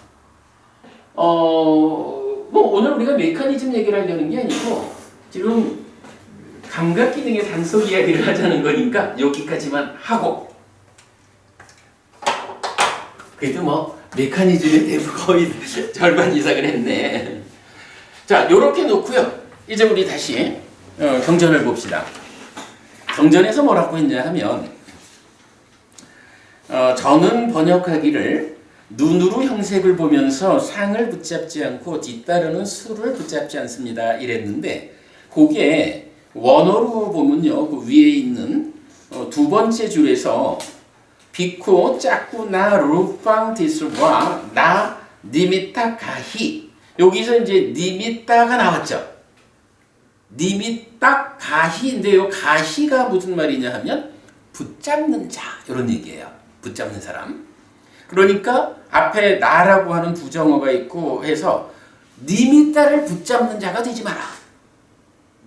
[SPEAKER 1] 뭐 오늘 우리가 메커니즘 얘기를 하려는 게 아니고 지금 감각 기능의 단속 이야기를 하자는 거니까 여기까지만 하고, 그래도 뭐 메커니즘에 대해서 거의 절반 이상을 했네. 자, 요렇게 놓고요. 이제 우리 다시 경전을 봅시다. 경전에서 뭐라고 했냐 하면 저는 번역하기를 눈으로 형색을 보면서 상을 붙잡지 않고 뒤따르는 수를 붙잡지 않습니다. 이랬는데 그게 원어로 보면요. 그 위에 있는 두 번째 줄에서 비코 짝구 나 루팡 디스와 나 니미타 가히, 여기서 이제 니미타가 나왔죠. 니미타 가히인데 요 가히가 무슨 말이냐 하면 붙잡는 자, 이런 얘기예요. 붙잡는 사람. 그러니까 앞에 나라고 하는 부정어가 있고 해서 니미타를 붙잡는 자가 되지 마라.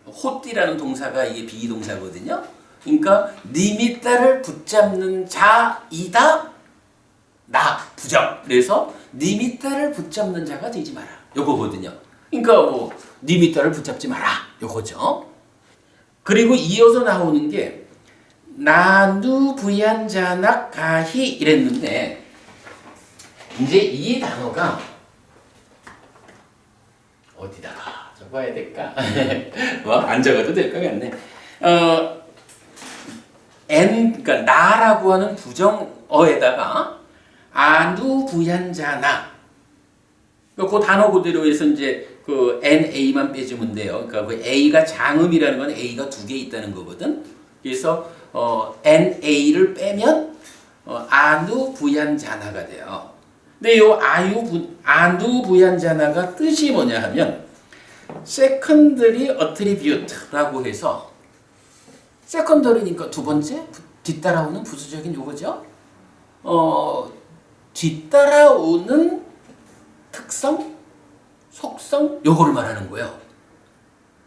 [SPEAKER 1] 호띠라는 동사가 이게 비동사거든요. 그러니까 니미타를 붙잡는 자이다. 나 부정. 그래서 니미타를 붙잡는 자가 되지 마라. 요거거든요. 그러니까 뭐 니미타를 붙잡지 마라. 요거죠. 그리고 이어서 나오는 게 나누 부얀자낙 가히 이랬는데 이제 이 단어가 어디다가 적어야 될까? 뭐 안 적어도 될 것 같네. 그러니까 나라고 하는 부정어에다가 아누 부얀자나, 그 단어 그대로 해서 이제 그 NA만 빼주면 돼요. 그러니까 그 A가 장음이라는 건 A가 두 개 있다는 거거든. 그래서 NA를 빼면 아누 부얀자나가 돼요. 근데 요 아누 부얀자나가 뜻이 뭐냐 하면 secondary attribute라고 해서, secondary니까 두 번째 뒤따라오는 부수적인 요거죠. 뒤따라오는 특성, 속성 요거를 말하는 거예요.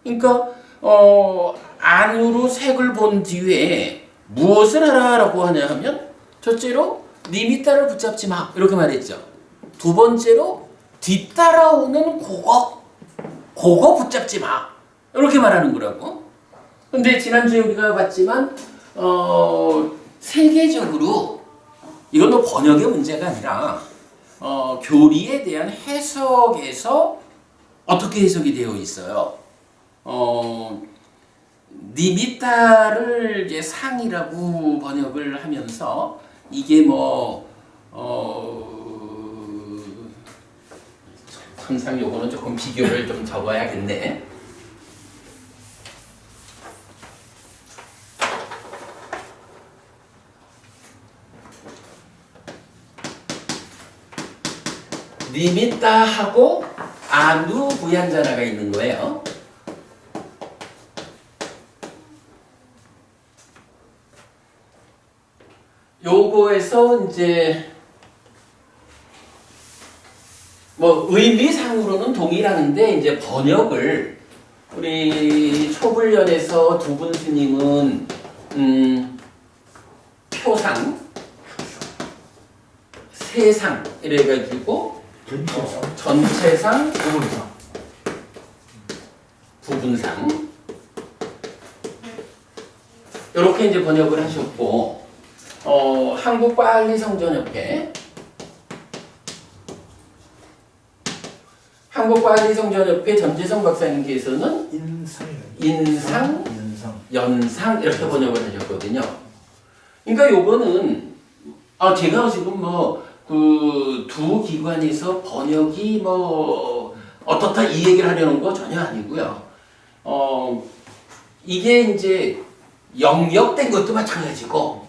[SPEAKER 1] 그러니까 안으로 색을 본 뒤에 무엇을 하라라고 하냐 하면 첫째로 니미타를 붙잡지 마 이렇게 말했죠. 두 번째로 뒤따라오는 그거 붙잡지 마 이렇게 말하는 거라고. 근데 지난주에 우리가 봤지만 세계적으로 이건 뭐 번역의 문제가 아니라 교리에 대한 해석에서 어떻게 해석이 되어 있어요. 니미타를 이제 상이라고 번역을 하면서 이게 항상 요거는 조금 비교를 좀 적어야겠네. 니미타하고 아누 부얀자나가 있는 거예요. 요거에서 이제 뭐 의미상으로는 동일한데 이제 번역을 우리 초불련에서 두 분 스님은 표상, 세상 이래가지고 전체상, 부분상 이렇게 이제 번역을 하셨고, 한국과알리성전협회 전재성 박사님께서는 인상, 연상 이렇게 번역을 하셨거든요. 그러니까 요거는 제가 지금 그 두 기관에서 번역이 어떻다 이 얘기를 하려는 거 전혀 아니고요. 이게 이제 영역된 것도 마찬가지고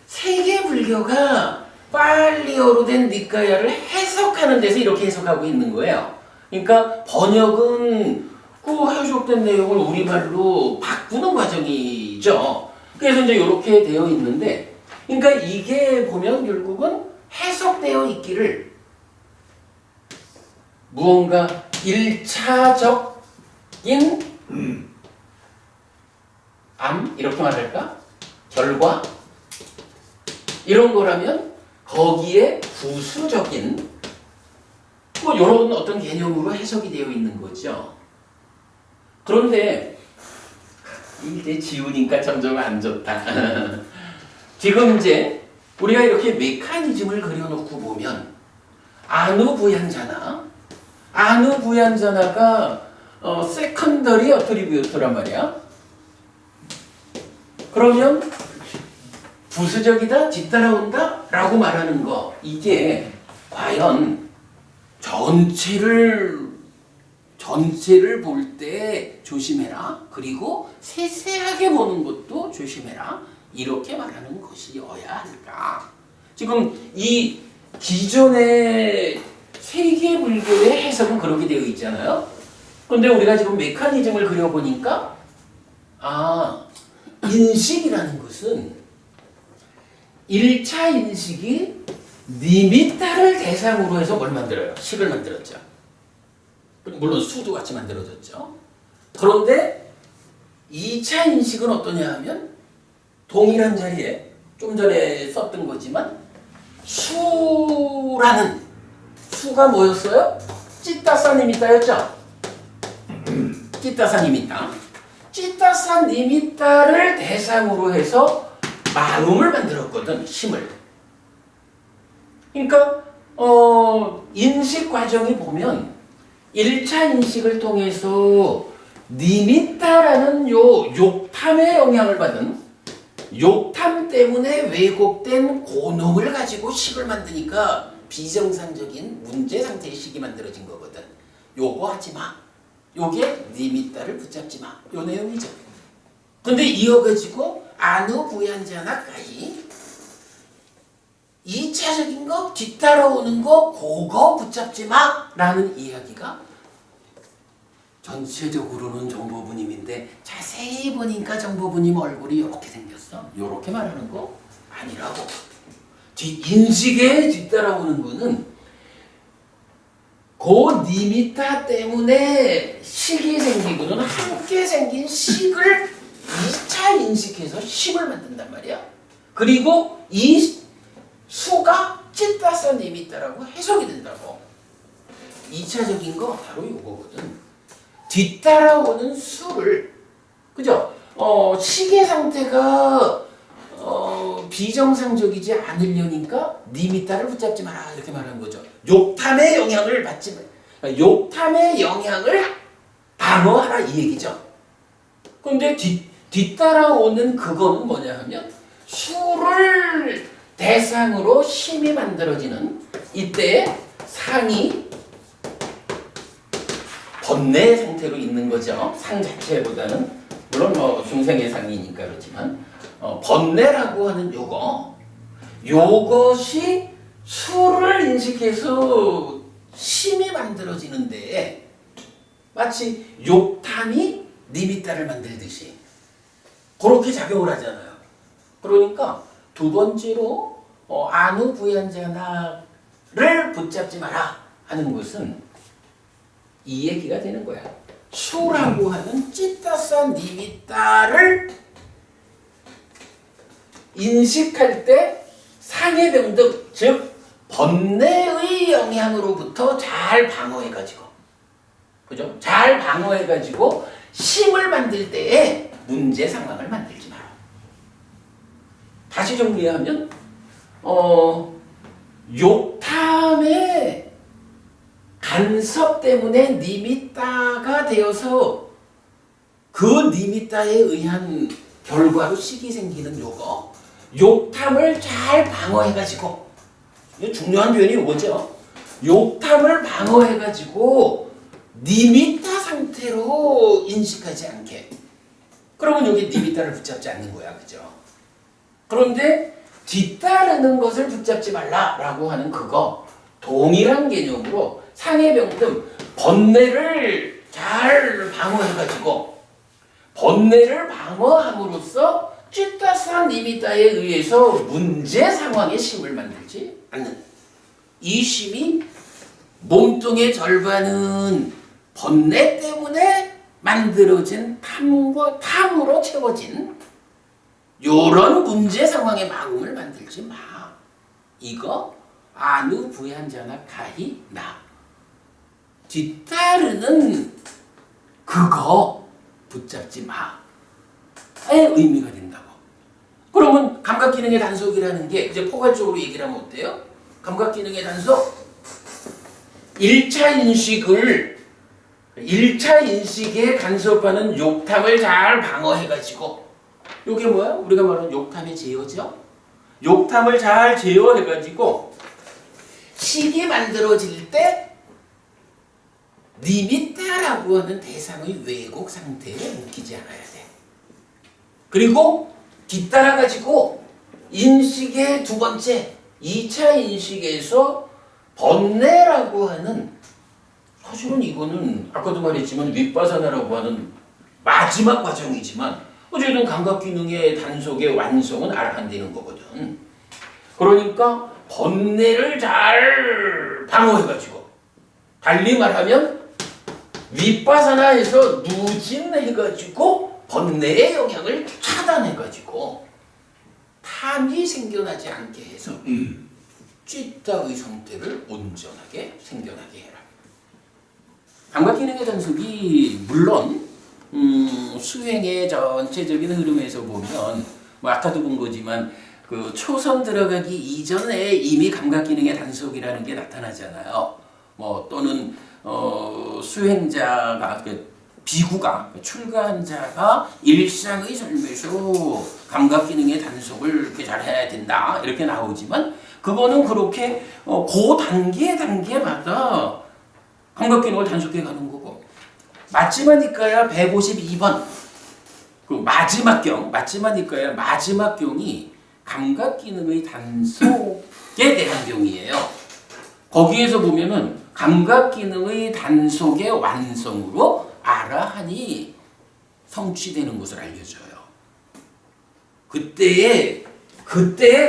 [SPEAKER 1] 세계 불교가 빨리어로 된 니까야를 해석하는 데서 이렇게 해석하고 있는 거예요. 그러니까 번역은 그 해석된 내용을 우리말로 바꾸는 과정이죠. 그래서 이제 이렇게 되어 있는데, 그러니까 이게 보면 결국은 해석되어 있기를 무언가 1차적인 이렇게 말할까? 결과? 이런 거라면 거기에 부수적인 뭐 이런 어떤 개념으로 해석이 되어 있는 거죠. 그런데 이제 지우니까 점점 안 좋다. 지금 이제 우리가 이렇게 메커니즘을 그려놓고 보면 아누부얀자나가 세컨더리 어트리뷰트란 말이야. 그러면 부수적이다, 뒤따라온다 라고 말하는 거, 이게 과연 전체를 볼 때 조심해라. 그리고 세세하게 보는 것도 조심해라. 이렇게 말하는 것이어야 할까? 지금 이 기존의 세계 불교의 해석은 그렇게 되어 있잖아요. 그런데 우리가 지금 메커니즘을 그려보니까 인식이라는 것은 1차 인식이 니미타를 대상으로 해서 뭘 만들어요? 식을 만들었죠. 물론 수도 같이 만들어졌죠. 그런데 2차 인식은 어떠냐 하면 동일한 자리에 좀 전에 썼던 거지만 수가 뭐였어요? 찌따사니미따였죠. 찌따사니미따를 대상으로 해서 마음을 만들었거든. 힘을. 그러니까 인식 과정이 보면 1차 인식을 통해서 니미따라는 요 욕탐의 영향을 받은, 욕탐 때문에 왜곡된 고놈을 가지고 식을 만드니까 비정상적인 문제 상태의 식이 만들어진 거거든. 요거 하지 마. 요게 니미따를 붙잡지 마. 요 내용이죠. 근데 이어가지고 아누부얀자나까지 2차적인 거, 뒤따라오는 거, 그거 붙잡지 마! 라는 이야기가 전체적으로는 정보부님인데 자세히 보니까 정보부님 얼굴이 이렇게 생겼어. 이렇게 말하는 거 아니라고. 인식에 뒤따라오는 거는 그 니미타 때문에 식이 생기고는 함께 생긴 식을 2차 인식해서 식을 만든단 말이야. 그리고 이 수가 찌따사 니미따라고 해석이 된다고. 2차적인 거 바로 이거거든. 뒤따라오는 수를, 그죠? 식의 상태가 비정상적이지 않으려니까 니미따를 붙잡지 마라 이렇게 말하는 거죠. 욕탐의 영향을 받지 마. 욕탐의 영향을 방어하라 이 얘기죠. 그런데 뒤따라오는 그거는 뭐냐 하면 수를 대상으로 심이 만들어지는 이때 상이 번뇌 상태로 있는 거죠. 상 자체보다는 물론 중생의 상이니까 그렇지만 번뇌라고 하는 요것이 수를 인식해서 심이 만들어지는데 마치 욕탐이 니미따를 만들듯이 그렇게 작용을 하잖아요. 그러니까 두 번째로 아누부얀자나를 붙잡지 마라 하는 것은 이 얘기가 되는 거야. 수라고 하는 찌따사 니미따를 인식할 때 상해 병득, 즉 번뇌의 영향으로부터 잘 방어해가지고, 그죠? 잘 방어해가지고 심을 만들 때에 문제 상황을 만들지 마라. 다시 정리하면 욕탐의 간섭 때문에 니미따가 되어서 그 니미따에 의한 결과로 식이 생기는 요거, 욕탐을 잘 방어해가지고, 이거 중요한 표현이 이거죠. 욕탐을 방어해가지고 니미따 상태로 인식하지 않게. 그러면 여기 니미따를 붙잡지 않는 거야, 그죠? 그런데 뒤따르는 것을 붙잡지 말라라고 하는 그거 동일한 개념으로 상해병등 번뇌를 잘 방어해가지고 번뇌를 방어함으로써 찌따사 니미따에 의해서 문제 상황의 심을 만들지 않는 이 심이 몸뚱의 절반은 번뇌 때문에 만들어진 탐으로 채워진 요런 문제 상황의 마음을 만들지 마. 이거 아누 부양자나 가히 나. 뒤따르는 그거 붙잡지 마의 의미가 된다고. 그러면 감각기능의 단속이라는 게 이제 포괄적으로 얘기를 하면 어때요? 감각기능의 단속 1차 인식에 간섭하는 욕탐을 잘 방어해가지고, 요게 뭐야? 우리가 말하는 욕탐의 제어죠? 욕탐을 잘 제어해가지고 식이 만들어질 때 니미타라고 하는 대상의 왜곡 상태에 묶이지 않아야 돼. 그리고 뒤따라가지고 인식의 두 번째 2차 인식에서 번뇌라고 하는, 사실은 이거는 아까도 말했지만 윗바사나라고 하는 마지막 과정이지만 어쨌든 감각기능의 단속의 완성은 아라한되는 거거든. 그러니까 번뇌를 잘 방어해가지고, 달리 말하면 윗바사나에서 누진해가지고 번뇌의 영향을 차단해가지고 탐이 생겨나지 않게 해서 쥐따의 상태를 온전하게 생겨나게 해라. 감각기능의 단속이 물론 수행의 전체적인 흐름에서 보면 뭐 아까도 본 거지만 그 초선 들어가기 이전에 이미 감각기능의 단속이라는 게 나타나잖아요. 뭐 또는 수행자가 비구가 출가한 자가 일상의 삶에서 감각기능의 단속을 이렇게 잘 해야 된다 이렇게 나오지만, 그거는 그렇게 그 단계마다 감각기능을 단속해 가는 거고, 마지막이니까야 152번 그 마지막이니까야 마지막 경이 감각기능의 단속에 대한 경이에요. 거기에서 보면은 감각기능의 단속의 완성으로 아라한이 성취되는 것을 알려줘요. 그때의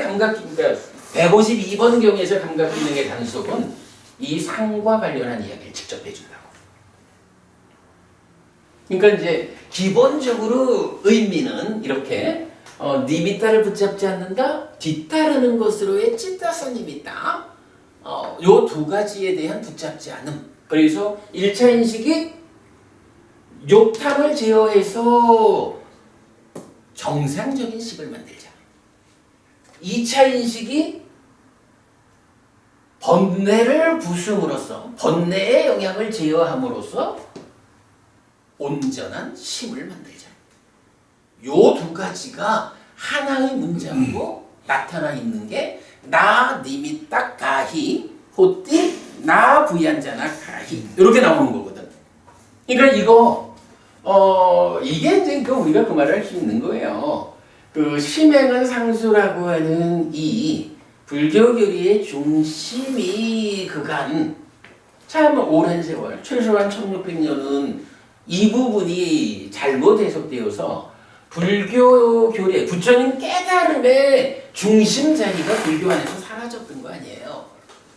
[SPEAKER 1] 감각기능, 그러니까 152번 경에서 감각기능의 단속은 이 상과 관련한 이야기를 직접 해준다고. 그러니까 이제 기본적으로 의미는 이렇게 니미타를 붙잡지 않는다, 뒤따르는 것으로의 찌따선입니다. 요 두 가지에 대한 붙잡지 않음. 그래서 1차 인식이 욕탐을 제어해서 정상적인 식을 만들자. 2차 인식이 번뇌를 부수므로써, 번뇌의 영향을 제어함으로써 온전한 심을 만들자. 요 두 가지가 하나의 문장으로 나타나 있는 게 나 니미딱 가히 호띠 나 부얀자나 가히 이렇게 나오는 거거든. 그러니까 이거 이게 이제 우리가 그 말을 할 수 있는 거예요. 그 심행은 상수라고 하는 이 불교교리의 중심이 그간 참 오랜 세월, 최소한 1600년은 이 부분이 잘못 해석되어서 불교 교리, 부처님 깨달음의 중심 자리가 불교 안에서 사라졌던 거 아니에요.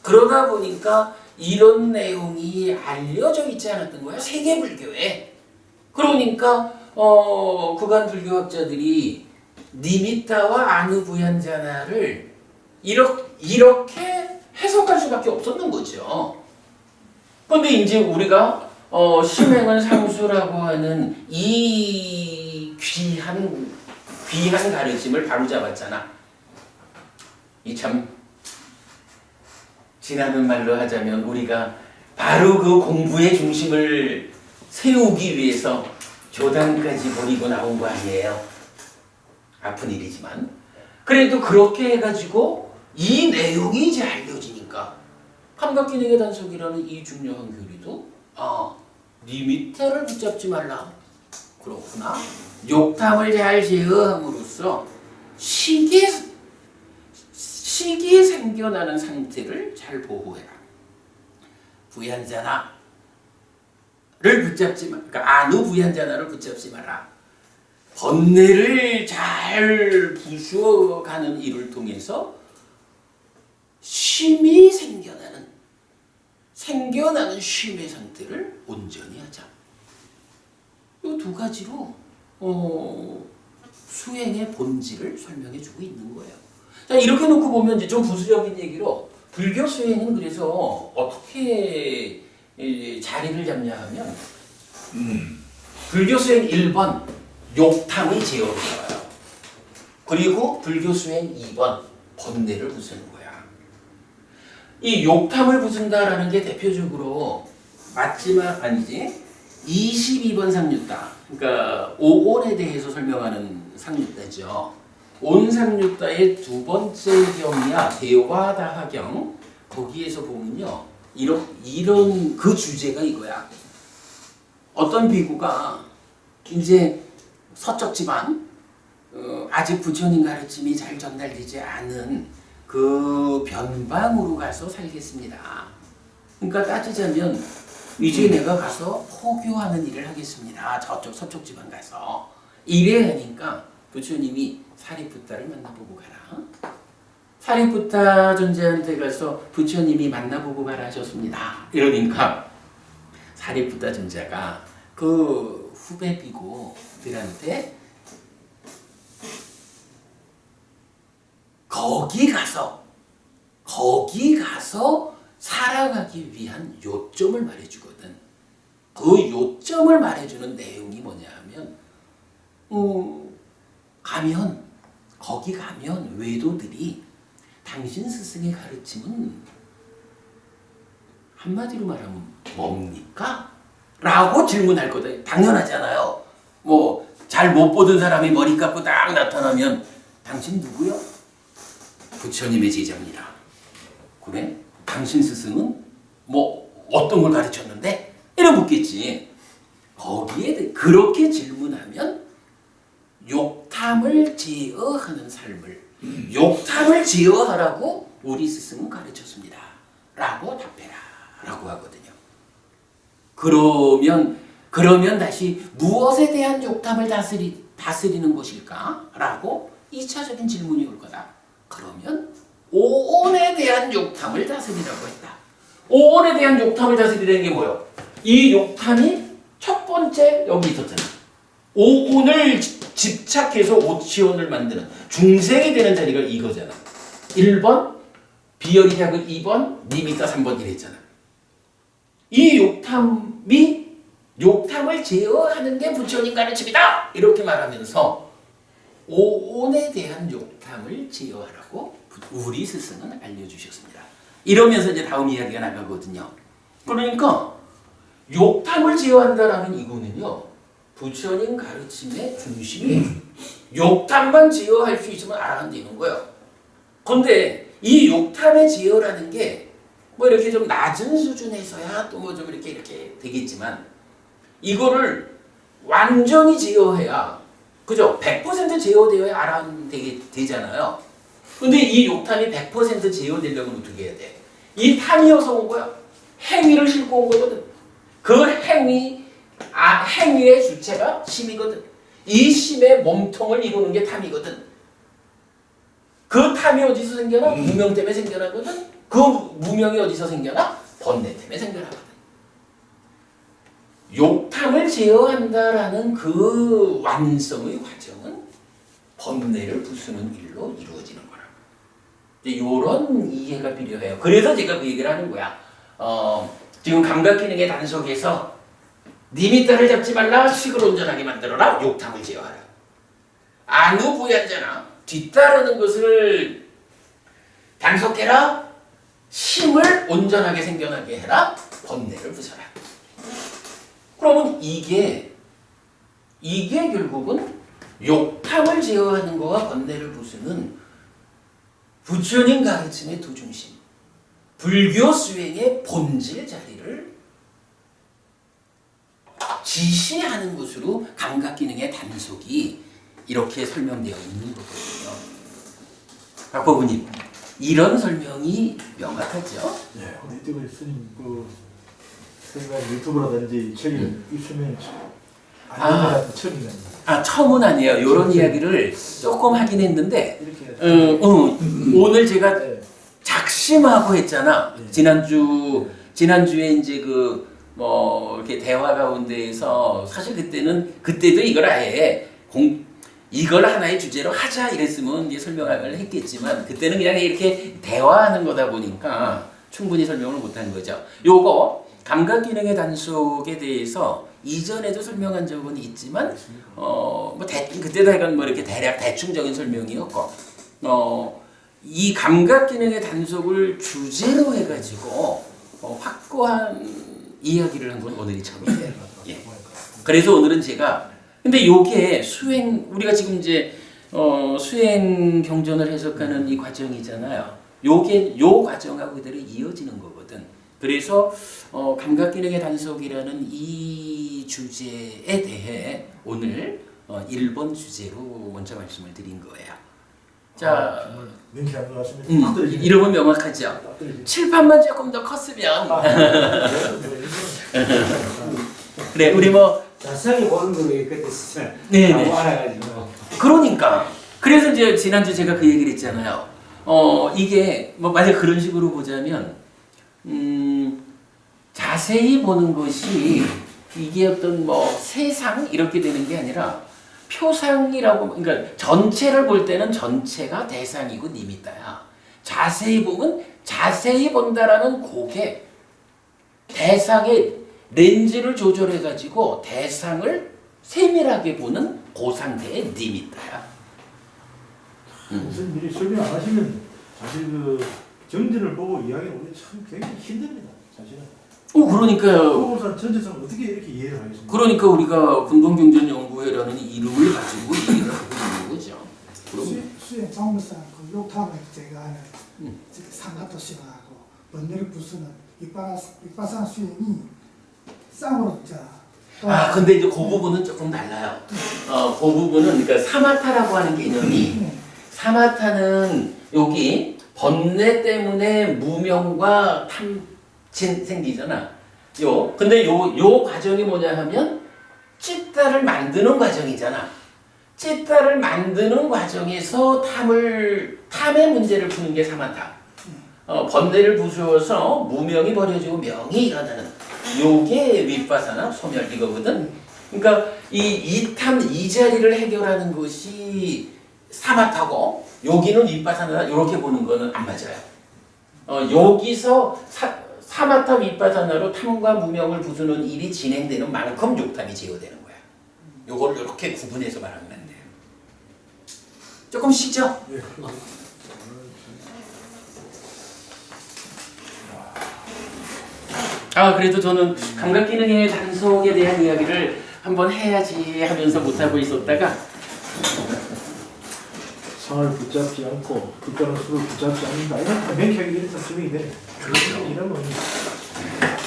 [SPEAKER 1] 그러다 보니까 이런 내용이 알려져 있지 않았던 거야, 세계 불교에. 그러니까 그간 불교학자들이 니미타와 아누부얀자나를 이렇게 해석할 수밖에 없었는 거죠. 그런데 이제 우리가 심행은 상수라고 하는 이 귀한 가르침을 바로 잡았잖아. 이 참 지나는 말로 하자면 우리가 바로 그 공부의 중심을 세우기 위해서 교단까지 버리고 나온 거 아니에요. 아픈 일이지만 그래도 그렇게 해가지고 이 내용이 이제 알려지니까 감각기능의 단속이라는 이 중요한 교리도 니미타를 붙잡지 말라. 그렇구나. 욕탐을 잘 제어함으로써 식이 생겨나는 상태를 잘 보호해라. 부얀자나를 붙잡지 마. 그러니까 아누부얀자나를 붙잡지 마라. 번뇌를 잘 부수어가는 일을 통해서 쉼이 생겨나는 쉼의 상태를 온전히 하자. 이 두 가지로 수행의 본질을 설명해 주고 있는 거예요. 자, 이렇게 놓고 보면 이제 좀 부수적인 얘기로 불교 수행은 그래서 어떻게 자리를 잡냐 하면 불교 수행 1번 욕탕의 제어로 나와요. 그리고 불교 수행 2번 번뇌를 부수는 거야. 이 욕탕을 부순다라는 게 대표적으로 마지막 아니지 22번 상류따, 그러니까 오온에 대해서 설명하는 상류따죠. 온상류따의 두 번째 경이야 대화다하경, 거기에서 보면요 이런 그 주제가 이거야. 어떤 비구가 이제 서쪽 지방 아직 부처님 가르침이 잘 전달되지 않은 그 변방으로 가서 살겠습니다. 그러니까 따지자면 이제 내가 가서 포교하는 일을 하겠습니다. 저쪽 서쪽 지방 가서 이래 하니까 부처님이 사리푸타를 만나보고 가라. 사리푸타 존재한테 가서 부처님이 만나보고 가라 하셨습니다. 이러니까 사리푸타 존재가 그 후배 비구들한테 거기 가서 살아가기 위한 요점을 말해주거든. 그 요점을 말해주는 내용이 뭐냐 하면 거기 가면 외도들이 당신 스승의 가르침은 한마디로 말하면 뭡니까? 라고 질문할 거다. 당연하잖아요. 뭐 잘 못 보던 사람이 머리 감고 딱 나타나면 당신 누구요? 부처님의 제자입니다. 그래? 당신 스승은 뭐 어떤 걸 가르쳤는데? 이래 묻겠지. 거기에 그렇게 질문하면 욕탐을 제어하는 삶을 욕탐을 제어하라고 우리 스승은 가르쳤습니다. 라고 답해라. 라고 하거든요. 그러면 다시 무엇에 대한 욕탐을 다스리는 것일까? 라고 2차적인 질문이 올 거다. 그러면 오온에 대한 욕탐을 다스리라고 했다. 오온에 대한 욕탐을 다스리라는 게 뭐예요? 이 욕탐이 첫 번째 여기 있었잖아. 오온을 집착해서 오치온을 만드는 중생이 되는 자리가 이거잖아. 1번 비열이약을 2번 니미타 3번 이랬잖아. 이 욕탐을 제어하는 게 부처님 가르침이다. 이렇게 말하면서 오온에 대한 욕탐을 제어하라고 우리 스승은 알려주셨습니다. 이러면서 이제 다음 이야기가 나가거든요. 그러니까 욕탐을 제어한다라는 이거는요, 부처님 가르침의 중심이 욕탐만 제어할 수 있으면 알아면 되는 거예요. 그런데 이 욕탐의 제어라는 게 뭐 이렇게 좀 낮은 수준에서야 또 뭐 좀 이렇게 되겠지만 이거를 완전히 제어해야, 그죠? 100% 제어되어야 알아면 되잖아요. 근데 이 욕탐이 100% 제어되려면 어떻게 해야 돼? 이 탐이어서 온 거야. 행위를 싣고 온 거거든. 그 행위의 주체가 심이거든. 이 심의 몸통을 이루는 게 탐이거든. 그 탐이 어디서 생겨나? 무명 때문에 생겨나거든. 그 무명이 어디서 생겨나? 번뇌 때문에 생겨나거든. 욕탐을 제어한다라는 그 완성의 과정은 번뇌를 부수는 일로 이루어지는 거라. 이런 이해가 필요해요. 그래서 제가 그 얘기를 하는 거야. 지금 감각기능의 단속에서 니미타를 잡지 말라, 식을 온전하게 만들어라, 욕탐을 제어하라. 안우부연자나 뒤따르는 것을 단속해라, 심을 온전하게 생겨나게 해라, 번뇌를 부숴라. 그러면 이게 결국은 욕탐을 제어하는 거와 번뇌를 부수는 부처님 가르침의 두 중심, 불교 수행의 본질 자리를 지시하는 것으로 감각기능의 단속이 이렇게 설명되어 있는 거거든요. 박법우님, 이런 설명이 명확하죠?
[SPEAKER 2] 네. 우리 때문에 스님 스님가 유튜브라든지 책을 있으면 아니면 처음이네.
[SPEAKER 1] 처음은 아니에요. 이런 이야기를 조금 하긴 했는데
[SPEAKER 2] 이렇게
[SPEAKER 1] 오늘 제가
[SPEAKER 2] 네.
[SPEAKER 1] 작심하고 했잖아.
[SPEAKER 2] 네.
[SPEAKER 1] 지난주에 이제 이렇게 대화 가운데에서 사실 그때도 이걸 아예 이걸 하나의 주제로 하자 이랬으면 이제 설명을 했겠지만 그때는 그냥 이렇게 대화하는 거다 보니까 충분히 설명을 못한 거죠. 요거 감각 기능의 단속에 대해서 이전에도 설명한 적은 있지만 그때도 약간 뭐 이렇게 대략 대충적인 설명이었고 이 감각 기능의 단속을 주제로 해가지고 확고한 이야기를 한 건 오늘이 처음이에요. 예. 그래서 오늘은 제가 근데 요게 우리가 지금 이제 수행 경전을 해석하는 이 과정이잖아요. 요 과정하고 그대로 이어지는 거거든. 그래서 감각 기능의 단속이라는 이 주제에 대해 오늘 1번 주제로 먼저 말씀을 드린 거예요. 자,
[SPEAKER 2] 정말 명쾌한 것 같습니다.
[SPEAKER 1] 이름은 명확하죠. 칠판만 조금 더 컸으면. 그래, 우리 뭐
[SPEAKER 3] 자세하게 보는 걸로 그때 진짜
[SPEAKER 1] 네네.
[SPEAKER 3] 알아가지고.
[SPEAKER 1] 그러니까 그래서 이제 지난주 제가 그 얘기를 했잖아요. 이게 뭐 만약 그런 식으로 보자면 자세히 보는 것이 이게 어떤 뭐 세상 이렇게 되는 게 아니라 표상이라고 그러니까 전체를 볼 때는 전체가 대상이고 니미타야. 자세히 보면 자세히 본다라는 그게 대상의 렌즈를 조절해 가지고 대상을 세밀하게 보는 그 상태의 니미타야.
[SPEAKER 2] 무슨 미리 설명 안 하시면 사실 그 정진을 보고 이야기하는 게 참 굉장히 힘듭니다. 사실은.
[SPEAKER 1] 그러니까요.
[SPEAKER 2] 소호산 전체상 어떻게 이렇게 이해를 하겠습니까?
[SPEAKER 1] 그러니까 우리가 근본경전연구회라는 이름을 가지고 이해를 하고 있는 거죠.
[SPEAKER 4] 수행 정무상 그 욕탕을 제가 하는 상가도시하고 번뇌를 부수는 윗바산 수행이 쌍으로
[SPEAKER 1] 근데 이제 그 부분은 조금 달라요. 그 부분은 그러니까 사마타라고 하는 개념이 사마타는 여기 번뇌 때문에 무명과 탐진 생기잖아. 근데 요 과정이 뭐냐 하면 찌따를 만드는 과정이잖아. 찌따를 만드는 과정에서 탐의 문제를 푸는 게 사마타. 번뇌를 부수어서 무명이 버려지고 명이 일어나는 요게 윗바사나 소멸 이거거든. 그러니까 이 자리를 해결하는 것이 사마타고 여기는 윗바사나 이렇게 보는 거는 안 맞아요. 여기서 사마타 윗바사나로 탐과 무명을 부수는 일이 진행되는 만큼 욕탐이 제어되는 거야. 요걸 이렇게 구분해서 말하면 안 돼요. 조금 쉽죠?
[SPEAKER 2] 예.
[SPEAKER 1] 그래도 저는 감각 기능의 단속에 대한 이야기를 한번 해야지 하면서 못하고 있었다가
[SPEAKER 2] 상을 붙잡지 않고 국가는 수를 붙잡지 않는다. 이런 명쾌하게 이래서 설명이 되네. 그렇죠. 이러면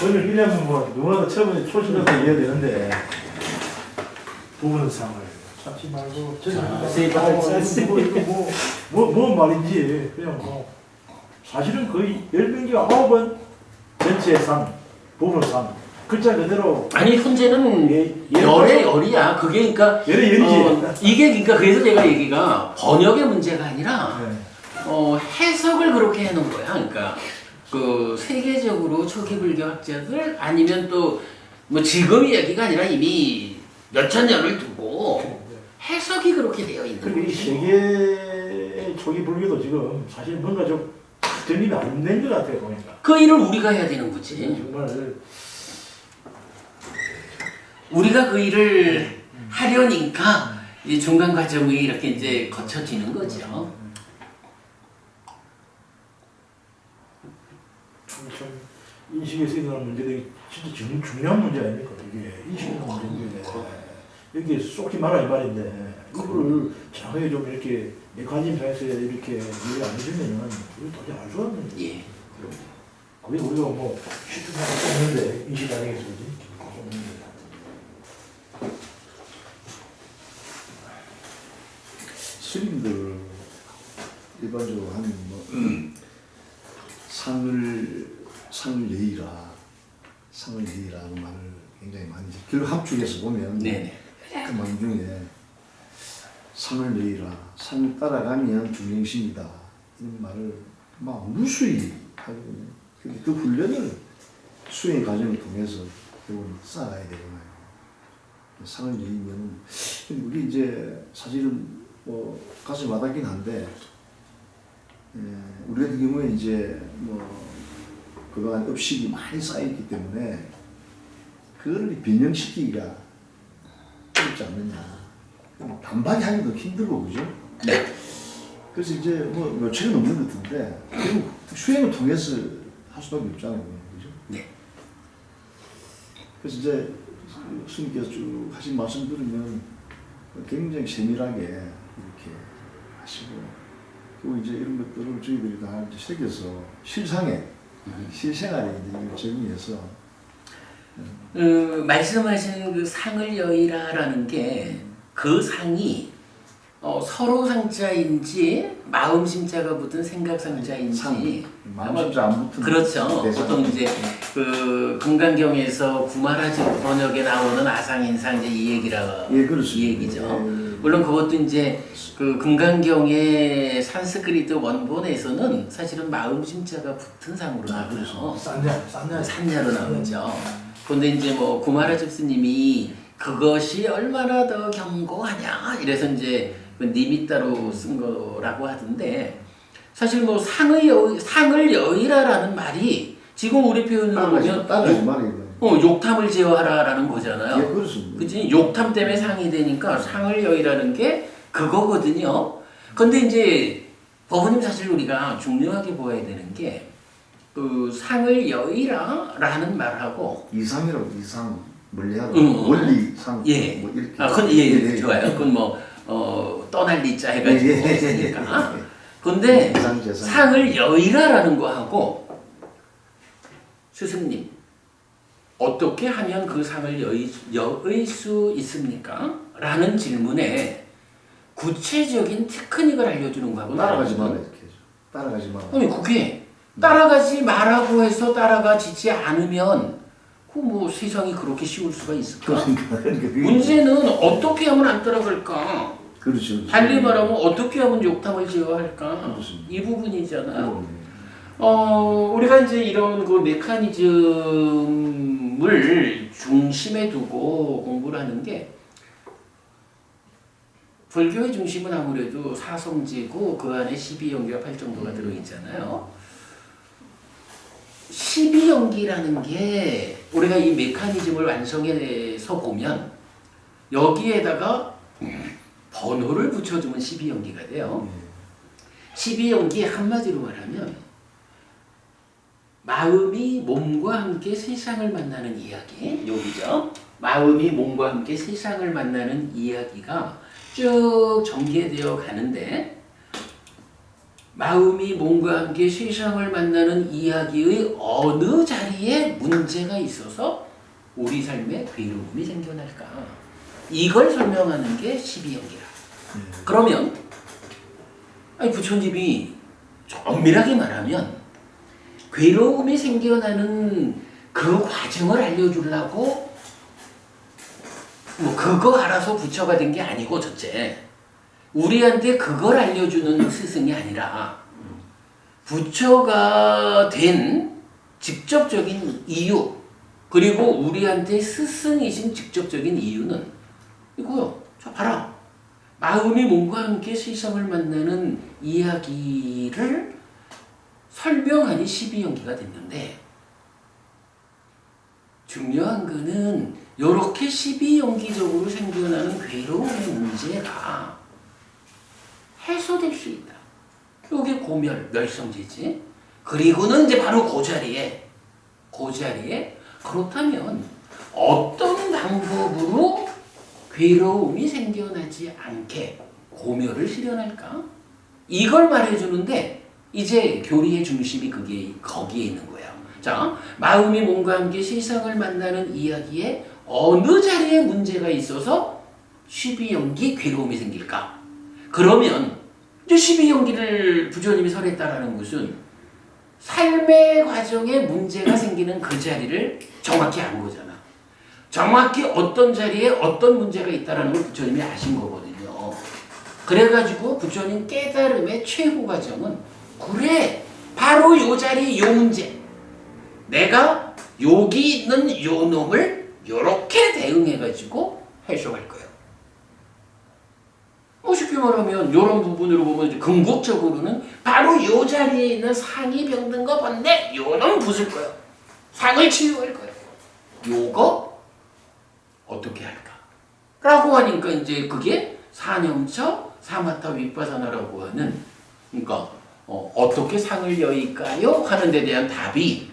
[SPEAKER 2] 오늘 이러면 뭐 누구나 처음에 초심부터 이해야 되는데 부분상을 찾지 말고 뭐 말인지 그냥 뭐 사실은 거의 10명기가 9번 전체 상 부분상 글자 그대로
[SPEAKER 1] 아니 현재는 열의 열이야. 그게 그러니까
[SPEAKER 2] 열의 열이지.
[SPEAKER 1] 이게 그러니까 그래서 제가 얘기가 번역의 문제가 아니라
[SPEAKER 2] 네.
[SPEAKER 1] 해석을 그렇게 해놓은 거야. 그러니까 그 세계적으로 초기 불교 학자들 아니면 또 뭐 지금 이야기가 아니라 이미 몇천 년을 두고 해석이 그렇게 되어 있는
[SPEAKER 2] 그리고 이
[SPEAKER 1] 거지.
[SPEAKER 2] 세계 초기 불교도 지금 사실 뭔가 좀 정립이 안 된 것 같아요 보니까.
[SPEAKER 1] 그 일을 우리가 해야 되는 거지.
[SPEAKER 2] 정말
[SPEAKER 1] 우리가 그 일을 하려니까 이 중간 과정이 이렇게 이제 거쳐지는 거죠.
[SPEAKER 2] 참 인식에서 일어나는 문제들이 진짜 중요한 문제 아닙니까? 이게 인식의 문제인데 여기 쏙지 말아 이 말인데 이거를 장에 좀 이렇게 메커니즘상에서 이렇게 이해 안 해주면 우리 도저히 알 수가 없는 거예요.
[SPEAKER 1] 예.
[SPEAKER 2] 그게 우리가 뭐 쉽게 생각할 수 없는데 인식 안에서 그지?
[SPEAKER 5] 스님들 일반적으로 하는 뭐 상을 예의라는 말을 굉장히 많이 결국 합중에서 보면
[SPEAKER 1] 네네.
[SPEAKER 5] 그 말 중에 상을 예의라 상 따라가면 중생심이다 이런 말을 막 무수히 하고 그 훈련을 수행 과정을 통해서 결국 쌓아야 되잖아요. 상을 여의면 우리 이제 사실은 뭐 가슴이 와닿긴 한데 우리 같은 경우에 이제 뭐 그동안 업식이 많이 쌓였기 때문에 그걸 변형시키기가 어렵지 않느냐. 반박이 하기도 힘들고 그죠?
[SPEAKER 1] 네.
[SPEAKER 5] 그래서 이제 뭐 최근 없는 것 같은데 결국 수행을 통해서 할 수밖에 없잖아요, 그죠?
[SPEAKER 1] 네.
[SPEAKER 5] 그래서 이제 스님께서 쭉 하신 말씀 들으면 굉장히 세밀하게 이렇게 하시고 그리고 이제 이런 것들을 저희들이 다 이제 새겨서 실상에 실생활에 이제 이걸 적용해서
[SPEAKER 1] 말씀하신 그 상을 여의라라는 게 그 상이 서로 상자인지 마음 심자가 붙은 생각 상자인지
[SPEAKER 5] 마음심자 안 붙은
[SPEAKER 1] 그렇죠.
[SPEAKER 5] 대상.
[SPEAKER 1] 보통 이제 그 금강경에서 구마라지 번역에 나오는 아상인상 이제 이 얘기라
[SPEAKER 5] 예, 그렇습니다.
[SPEAKER 1] 이 얘기죠.
[SPEAKER 5] 예.
[SPEAKER 1] 물론 그것도 이제 그 금강경의 산스크리트 원본에서는 사실은 마음 심자가 붙은 상으로 나와요.
[SPEAKER 2] 싼냐.
[SPEAKER 1] 산야로 나오죠. 그런데 이제 뭐 구마라지 스님이 그것이 얼마나 더 견고하냐 이래서 이제 그 니미따로 쓴 거라고 하던데 사실 뭐 상을 여의라라는 말이 지금 우리 표현으로 보면
[SPEAKER 5] 따라하지 말이에요.
[SPEAKER 1] 욕탐을 제어하라라는 거잖아요.
[SPEAKER 5] 예, 그렇습니다.
[SPEAKER 1] 그치? 욕탐 때문에 상이 되니까 상을 여의라는 게 그거거든요. 근데 이제 법원님 사실 우리가 중요하게 보아야 되는 게 그 상을 여의라라는 말하고
[SPEAKER 5] 이상이라고 이상 멀리하라
[SPEAKER 1] 응.
[SPEAKER 5] 원리상
[SPEAKER 1] 예.
[SPEAKER 5] 뭐 이렇게
[SPEAKER 1] 그건 예, 좋아요. 그건 뭐 떠날 리자 해가지고
[SPEAKER 5] 예.
[SPEAKER 1] 쓰니까. 근데
[SPEAKER 5] 이상 재산.
[SPEAKER 1] 상을 여의라라는 거하고 스승님 어떻게 하면 그 상을 여의 수 있습니까? 라는 질문에 구체적인 테크닉을 알려주는 거하고
[SPEAKER 5] 따라가지
[SPEAKER 1] 다르거든요.
[SPEAKER 5] 마라 이렇게 해줘. 따라가지 마라.
[SPEAKER 1] 아니 그게 따라가지 말라고 해서 따라가지지 않으면 그 뭐 세상이 그렇게 쉬울 수가 있을까?
[SPEAKER 5] 그러니까 그게
[SPEAKER 1] 문제는 어떻게 하면 안 따라갈까?
[SPEAKER 5] 그렇죠.
[SPEAKER 1] 달리 말하면 어떻게 하면 욕탕을 제어할까?
[SPEAKER 5] 그렇습니다.
[SPEAKER 1] 이 부분이잖아요.
[SPEAKER 5] 네.
[SPEAKER 1] 우리가 이제 이런 그 메커니즘을 중심에 두고 공부를 하는 게 불교의 중심은 아무래도 사성제고 그 안에 12연기와 8정도가 들어있잖아요. 12연기라는 게 우리가 이 메커니즘을 완성해서 보면 여기에다가 번호를 붙여주면 12연기가 돼요. 12연기 한마디로 말하면 마음이 몸과 함께 세상을 만나는 이야기 여기죠. 마음이 몸과 함께 세상을 만나는 이야기가 쭉 전개되어 가는데 마음이 몸과 함께 세상을 만나는 이야기의 어느 자리에 문제가 있어서 우리 삶에 괴로움이 생겨날까? 이걸 설명하는 게 12연기라. 그러면 아니 부처님이 엄밀하게 말하면 괴로움이 생겨나는 그 과정을 알려주려고 뭐 그거 알아서 부처가 된 게 아니고 첫째 우리한테 그걸 알려주는 스승이 아니라 부처가 된 직접적인 이유 그리고 우리한테 스승이신 직접적인 이유는 이거요. 자 봐라. 마음이 몸과 함께 세상을 만나는 이야기를 설명하니 12연기가 됐는데 중요한 거는 이렇게 12연기적으로 생겨나는 괴로움의 문제가 해소될 수 있다. 이게 고멸, 멸성제지. 그리고는 이제 바로 그 자리에 그렇다면 어떤 방법으로 괴로움이 생겨나지 않게 고멸을 실현할까? 이걸 말해주는데 이제 교리의 중심이 거기에 있는 거예요. 자, 마음이 몸과 함께 세상을 만나는 이야기에 어느 자리에 문제가 있어서 12연기 괴로움이 생길까? 그러면 이제 12연기를 부처님이 설했다라는 것은 삶의 과정에 문제가 생기는 그 자리를 정확히 안 거잖아. 정확히 어떤 자리에 어떤 문제가 있다라는 걸 부처님이 아신 거거든요. 그래가지고 부처님 깨달음의 최후 과정은 그래 바로 요 자리 요 문제 내가 여기 있는 요 놈을 요렇게 대응해가지고 해석할 거예요. 뭐 쉽게 말하면 이런 부분으로 보면 이제 궁극적으로는 바로 이 자리에 있는 상이 병든 거 봤네? 요놈 부술 거예요. 상을 치유할 거예요. 요거 어떻게 할까? 라고 하니까 이제 그게 사념처 사마타 윗바사나라고 하는, 그러니까 어떻게 상을 여일까요? 하는 데 대한 답이,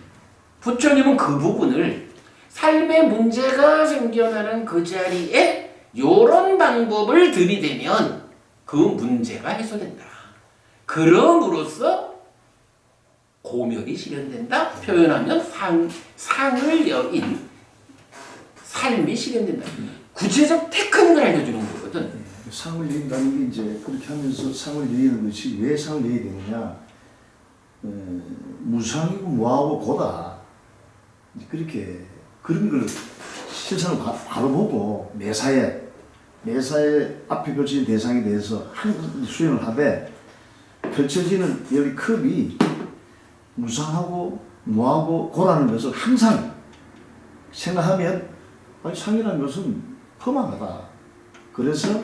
[SPEAKER 1] 부처님은 그 부분을 삶의 문제가 생겨나는 그 자리에 요런 방법을 들이대면 그 문제가 해소된다. 그럼으로써 고멸이 실현된다. 표현하면 상을 여인 삶이 실현된다. 구체적 테크닉을 알려주는 거거든.
[SPEAKER 5] 상을 내린다는 게 이제 그렇게 하면서 상을 내리는 것이 왜 상을 내야 되느냐? 무상이고 무하고 고다. 그렇게 그런 걸 실상을 바로 보고 매사에 앞에 펼쳐진 대상에 대해서 수행을 하되, 펼쳐지는 여기 컵이 무상하고 무하고 고라는 것을 항상 생각하면, 아니 상이라는 것은 험하다. 그래서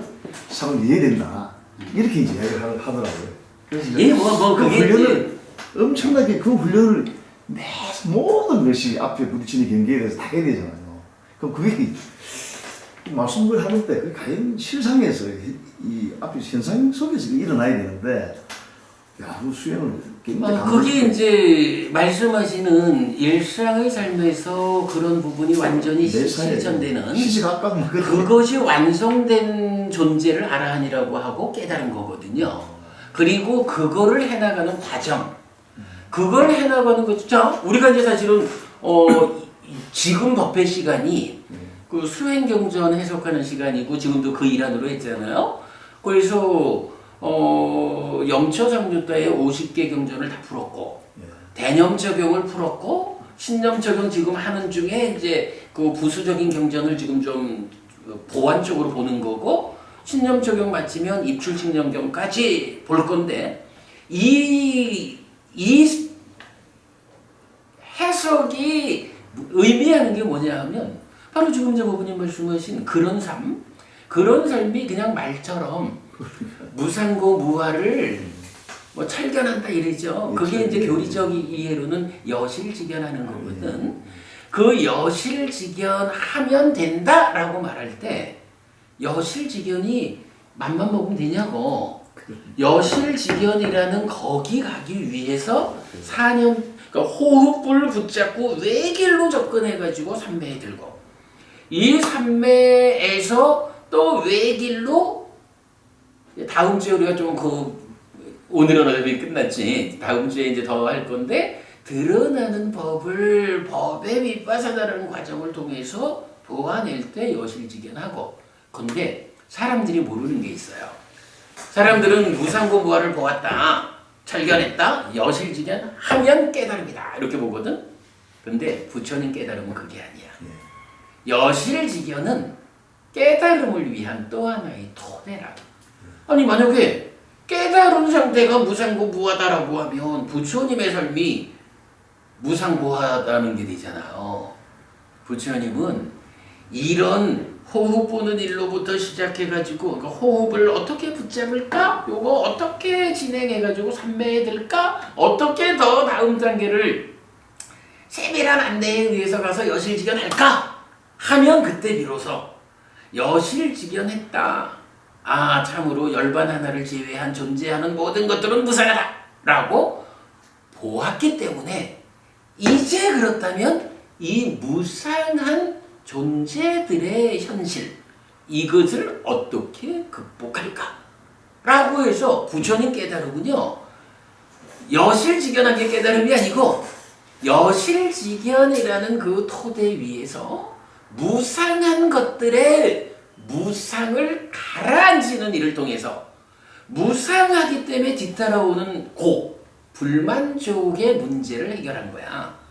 [SPEAKER 5] 상을 내야 된다. 이렇게 이제 이야기를 하더라고요. 그래서 그
[SPEAKER 1] 그게
[SPEAKER 5] 훈련을 엄청나게 그 훈련을 모든 것이 앞에 부딪히는 경기에 대해서 다 해야 되잖아요. 그럼 그게 말씀을 하는 때 그게 과연 실상에서 이 앞에 현상 속에서 일어나야 되는데, 야, 그 수행을 굉장히
[SPEAKER 1] 그게 이제 말씀하시는 일상의 삶에서 그런 부분이 완전히 실천되는,
[SPEAKER 5] 시시각각
[SPEAKER 1] 그것이 완성된 존재를 아라한이라고 하고 깨달은 거거든요. 그리고 그거를 해나가는 과정, 그걸 해나가는 거죠. 자, 우리가 이제 사실은 지금 법회 시간이 그 수행경전 해석하는 시간이고, 지금도 그 일환으로 했잖아요. 그래서 영처상주따의 50개 경전을 다 풀었고, 대념적용을 풀었고, 신념적용 지금 하는 중에 이제 그 부수적인 경전을 지금 좀 보완 쪽으로 보는 거고, 신념적용 마치면 입출신념경까지 볼 건데, 이 해석이 의미하는 게 뭐냐 하면, 바로 지금 이제 법부님 말씀하신 그런 삶이 그냥 말처럼 무상고 무화를 뭐 철견한다 이러죠. 그게 이제 교리적 이해로는 여실직견하는 거거든. 그 여실직견하면 된다라고 말할 때, 여실직견이 맘만 먹으면 되냐고. 여실직견이라는 거기 가기 위해서 4년, 그러니까 호흡을 붙잡고 외길로 접근해가지고 삼매에 들고, 이 삼매에서 또 외길로, 다음 주에 우리가 좀 오늘은 어차피 끝났지, 다음 주에 이제 더 할 건데, 드러나는 법을 법의 윗바사다라는 과정을 통해서 도와낼 때 여실직견하고. 근데 사람들이 모르는 게 있어요. 사람들은 무상고 무화를 보았다, 철견했다, 여실직견 하면 깨달음이다 이렇게 보거든. 근데 부처님 깨달음은 그게 아니야. 여실직견은 깨달음을 위한 또 하나의 토대라. 아니 만약에 깨달은 상태가 무상고 무하다라고 하면 부처님의 삶이 무상고하다는 게 되잖아요. 부처님은 이런 호흡 보는 일로부터 시작해가지고, 그러니까 호흡을 어떻게 붙잡을까? 요거 어떻게 진행해가지고 삼매에 들까? 어떻게 더 다음 단계를 세밀한 안내에 의해서 가서 여실직견할까? 하면 그때 비로소 여실직견했다. 아, 참으로 열반 하나를 제외한 존재하는 모든 것들은 무상하다 라고 보았기 때문에, 이제 그렇다면 이 무상한 존재들의 현실, 이것을 어떻게 극복할까? 라고 해서 부처님 깨달음은요, 여실직견한 게 깨달음이 아니고, 여실직견이라는 그 토대 위에서 무상한 것들의 무상을 가라앉히는 일을 통해서, 무상하기 때문에 뒤따라오는 불만족의 문제를 해결한 거야.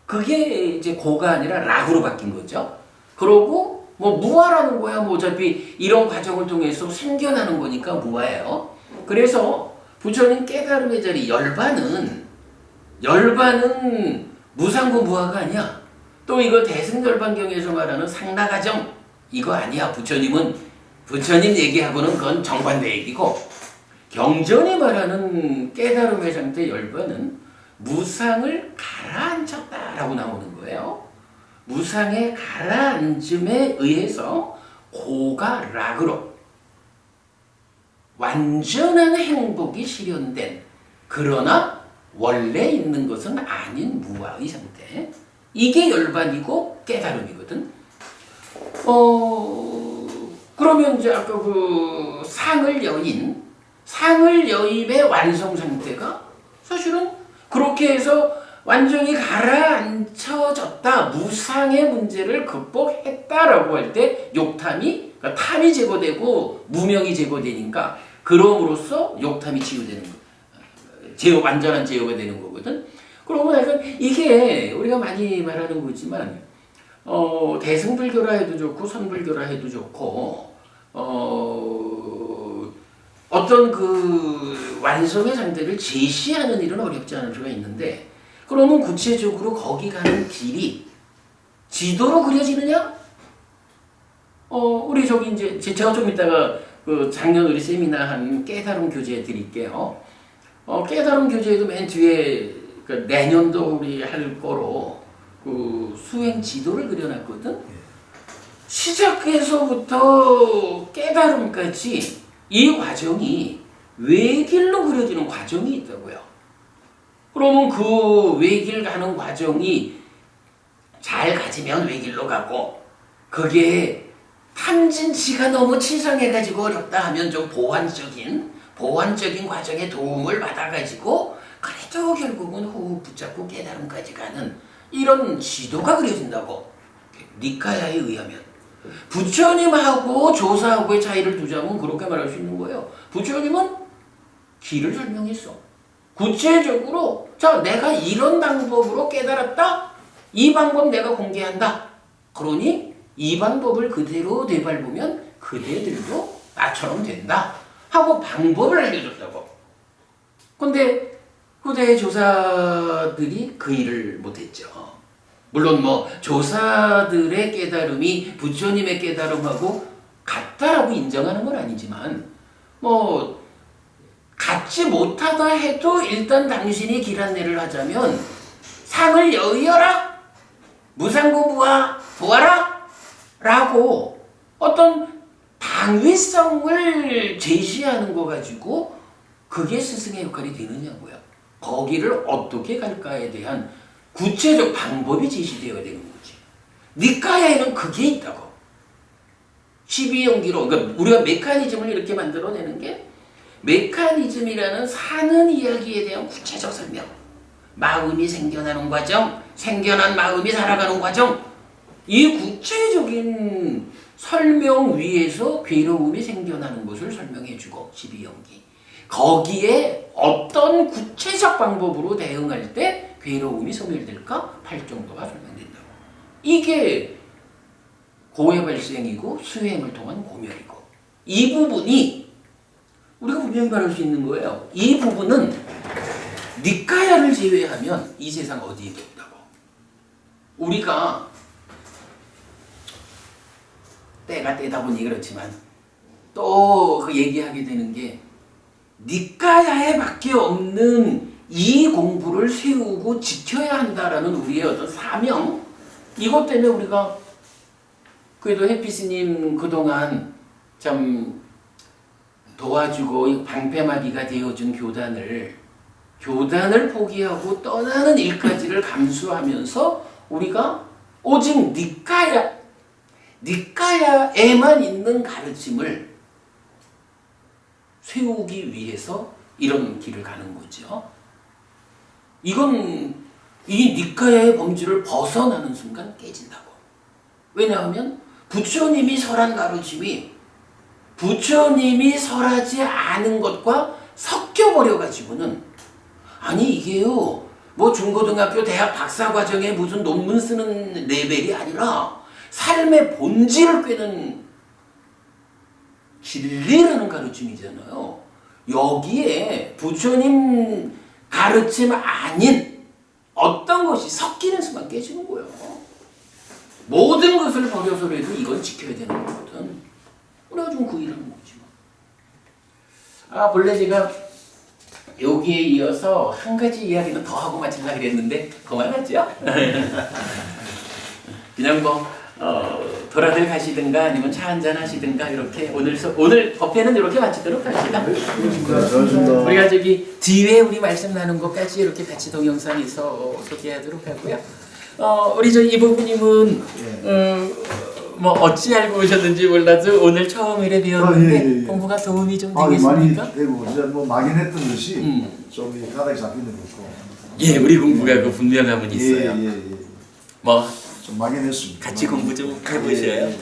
[SPEAKER 1] 그게 이제 고가 아니라 라구로 바뀐 거죠. 그러고 뭐 무아라는 거야. 뭐 어차피 이런 과정을 통해서 생겨나는 거니까 무아예요. 그래서 부처님 깨달음의 자리 열반은 무상고 무아가 아니야. 또 이거 대승열반경에서 말하는 상나가정, 이거 아니야. 부처님 얘기하고는 그건 정반대 얘기고, 경전이 말하는 깨달음의 상태 열반은 무상을 가라앉혔다라고 나오는 거예요. 무상의 가라앉음에 의해서 고가 락으로 완전한 행복이 실현된, 그러나 원래 있는 것은 아닌 무아의 상태. 이게 열반이고 깨달음이거든. 그러면 이제 아까 그 상을 여임의 완성 상태가 사실은 그렇게 해서 완전히 가라앉혀졌다, 무상의 문제를 극복했다라고 할 때 욕탐이, 그러니까 탐이 제거되고 무명이 제거되니까 그럼으로써 욕탐이 치유되는 거, 완전한 제어가 되는 거거든. 그러고 나서 이게 우리가 많이 말하는 거지만 대승불교라 해도 좋고 선불교라 해도 좋고 어떤 그 완성의 상태를 제시하는 일은 어렵지 않을 수가 있는데, 그러면 구체적으로 거기 가는 길이 지도로 그려지느냐? 우리 저기 이제 제가 좀 이따가 그 작년 우리 세미나 한 깨달음 교재 드릴게요. 깨달음 교재에도 맨 뒤에 그 내년도 우리 할 거로 그 수행 지도를 그려놨거든. 시작해서부터 깨달음까지 이 과정이 외길로 그려지는 과정이 있다고요. 그러면 그 외길 가는 과정이 잘 가지면 외길로 가고, 그게 탐진치가 너무 치성해가지고 어렵다 하면 좀 보완적인 과정에 도움을 받아가지고 그래도 결국은 호흡 붙잡고 깨달음까지 가는 이런 지도가 그려진다고. 니카야에 의하면 부처님하고 조사하고의 차이를 두자면 그렇게 말할 수 있는 거예요. 부처님은 길을 설명했어. 구체적으로 자, 내가 이런 방법으로 깨달았다. 이 방법 내가 공개한다. 그러니 이 방법을 그대로 되밟으면 그대들도 나처럼 된다 하고 방법을 알려줬다고. 근데 후대 조사들이 그 일을 못했죠. 물론 뭐 조사들의 깨달음이 부처님의 깨달음하고 같다라고 인정하는 건 아니지만, 뭐 같지 못하다 해도 일단 당신이 길 안내를 하자면 상을 여의어라, 무상고부와 보아라 라고 어떤 당위성을 제시하는 거 가지고 그게 스승의 역할이 되느냐고요. 거기를 어떻게 갈까에 대한 구체적 방법이 제시되어야 되는 거지. 니카야에는 그게 있다고. 12연기로, 그러니까 우리가 메커니즘을 이렇게 만들어내는 게, 메커니즘이라는 사는 이야기에 대한 구체적 설명, 마음이 생겨나는 과정, 생겨난 마음이 살아가는 과정, 이 구체적인 설명 위에서 괴로움이 생겨나는 것을 설명해주고, 12연기. 거기에 어떤 구체적 방법으로 대응할 때 괴로움이 소멸될까? 8정도가 설명된다고. 이게 고해 발생이고 수행을 통한 고멸이고, 이 부분이 우리가 분명히 말할 수 있는 거예요. 이 부분은 니카야를 제외하면 이 세상 어디에도 없다고. 우리가 때가 때다 보니 그렇지만 또 그 얘기하게 되는 게, 니카야에 밖에 없는 이 공부를 세우고 지켜야 한다라는 우리의 어떤 사명, 이것 때문에 우리가 그래도 해피스님 그동안 참 도와주고 방패막이가 되어준 교단을 포기하고 떠나는 일까지를 감수하면서 우리가 오직 니카야에만 있는 가르침을 세우기 위해서 이런 길을 가는 거죠. 이건 이 니카야의 범주를 벗어나는 순간 깨진다고. 왜냐하면 부처님이 설한 가르침이 부처님이 설하지 않은 것과 섞여버려가지고는, 아니 이게요 뭐 중고등학교 대학 박사과정에 무슨 논문 쓰는 레벨이 아니라 삶의 본질을 꿰는 진리라는 가르침이잖아요. 여기에 부처님 가르침 아닌 어떤 것이 섞이는 순간 깨지는 거예요. 모든 것을 버려서라도 이건 지켜야 되는 거거든. 그래가지고 그 일을 한 거지. 아 본래 제가 여기에 이어서 한 가지 이야기는 더 하고 마치려고 그랬는데 그만하죠. 그냥 뭐 돌아들 가시든가 아니면 차 한잔 하시든가 이렇게 오늘 법회는 이렇게 마치도록 합시다. 우리가 저기 뒤에 우리 말씀 나눈 것까지 이렇게 같이 동영상에서 소개하도록 하고요. 우리 저 이보부님은 뭐 어찌 알고 오셨는지 몰라도 오늘 처음 이래 배웠는데
[SPEAKER 5] 예.
[SPEAKER 1] 공부가 도움이 좀
[SPEAKER 5] 많이
[SPEAKER 1] 되겠습니까?
[SPEAKER 5] 되고 이제 뭐 막연했던 것이 좀 이 가닥이 잡히는 거고.
[SPEAKER 1] 예, 우리 공부가 그 분명함은 있어요.
[SPEAKER 5] 예.
[SPEAKER 1] 뭐
[SPEAKER 5] 좀 막연했습니다.
[SPEAKER 1] 같이 공부 좀 해보셔요.
[SPEAKER 5] 예.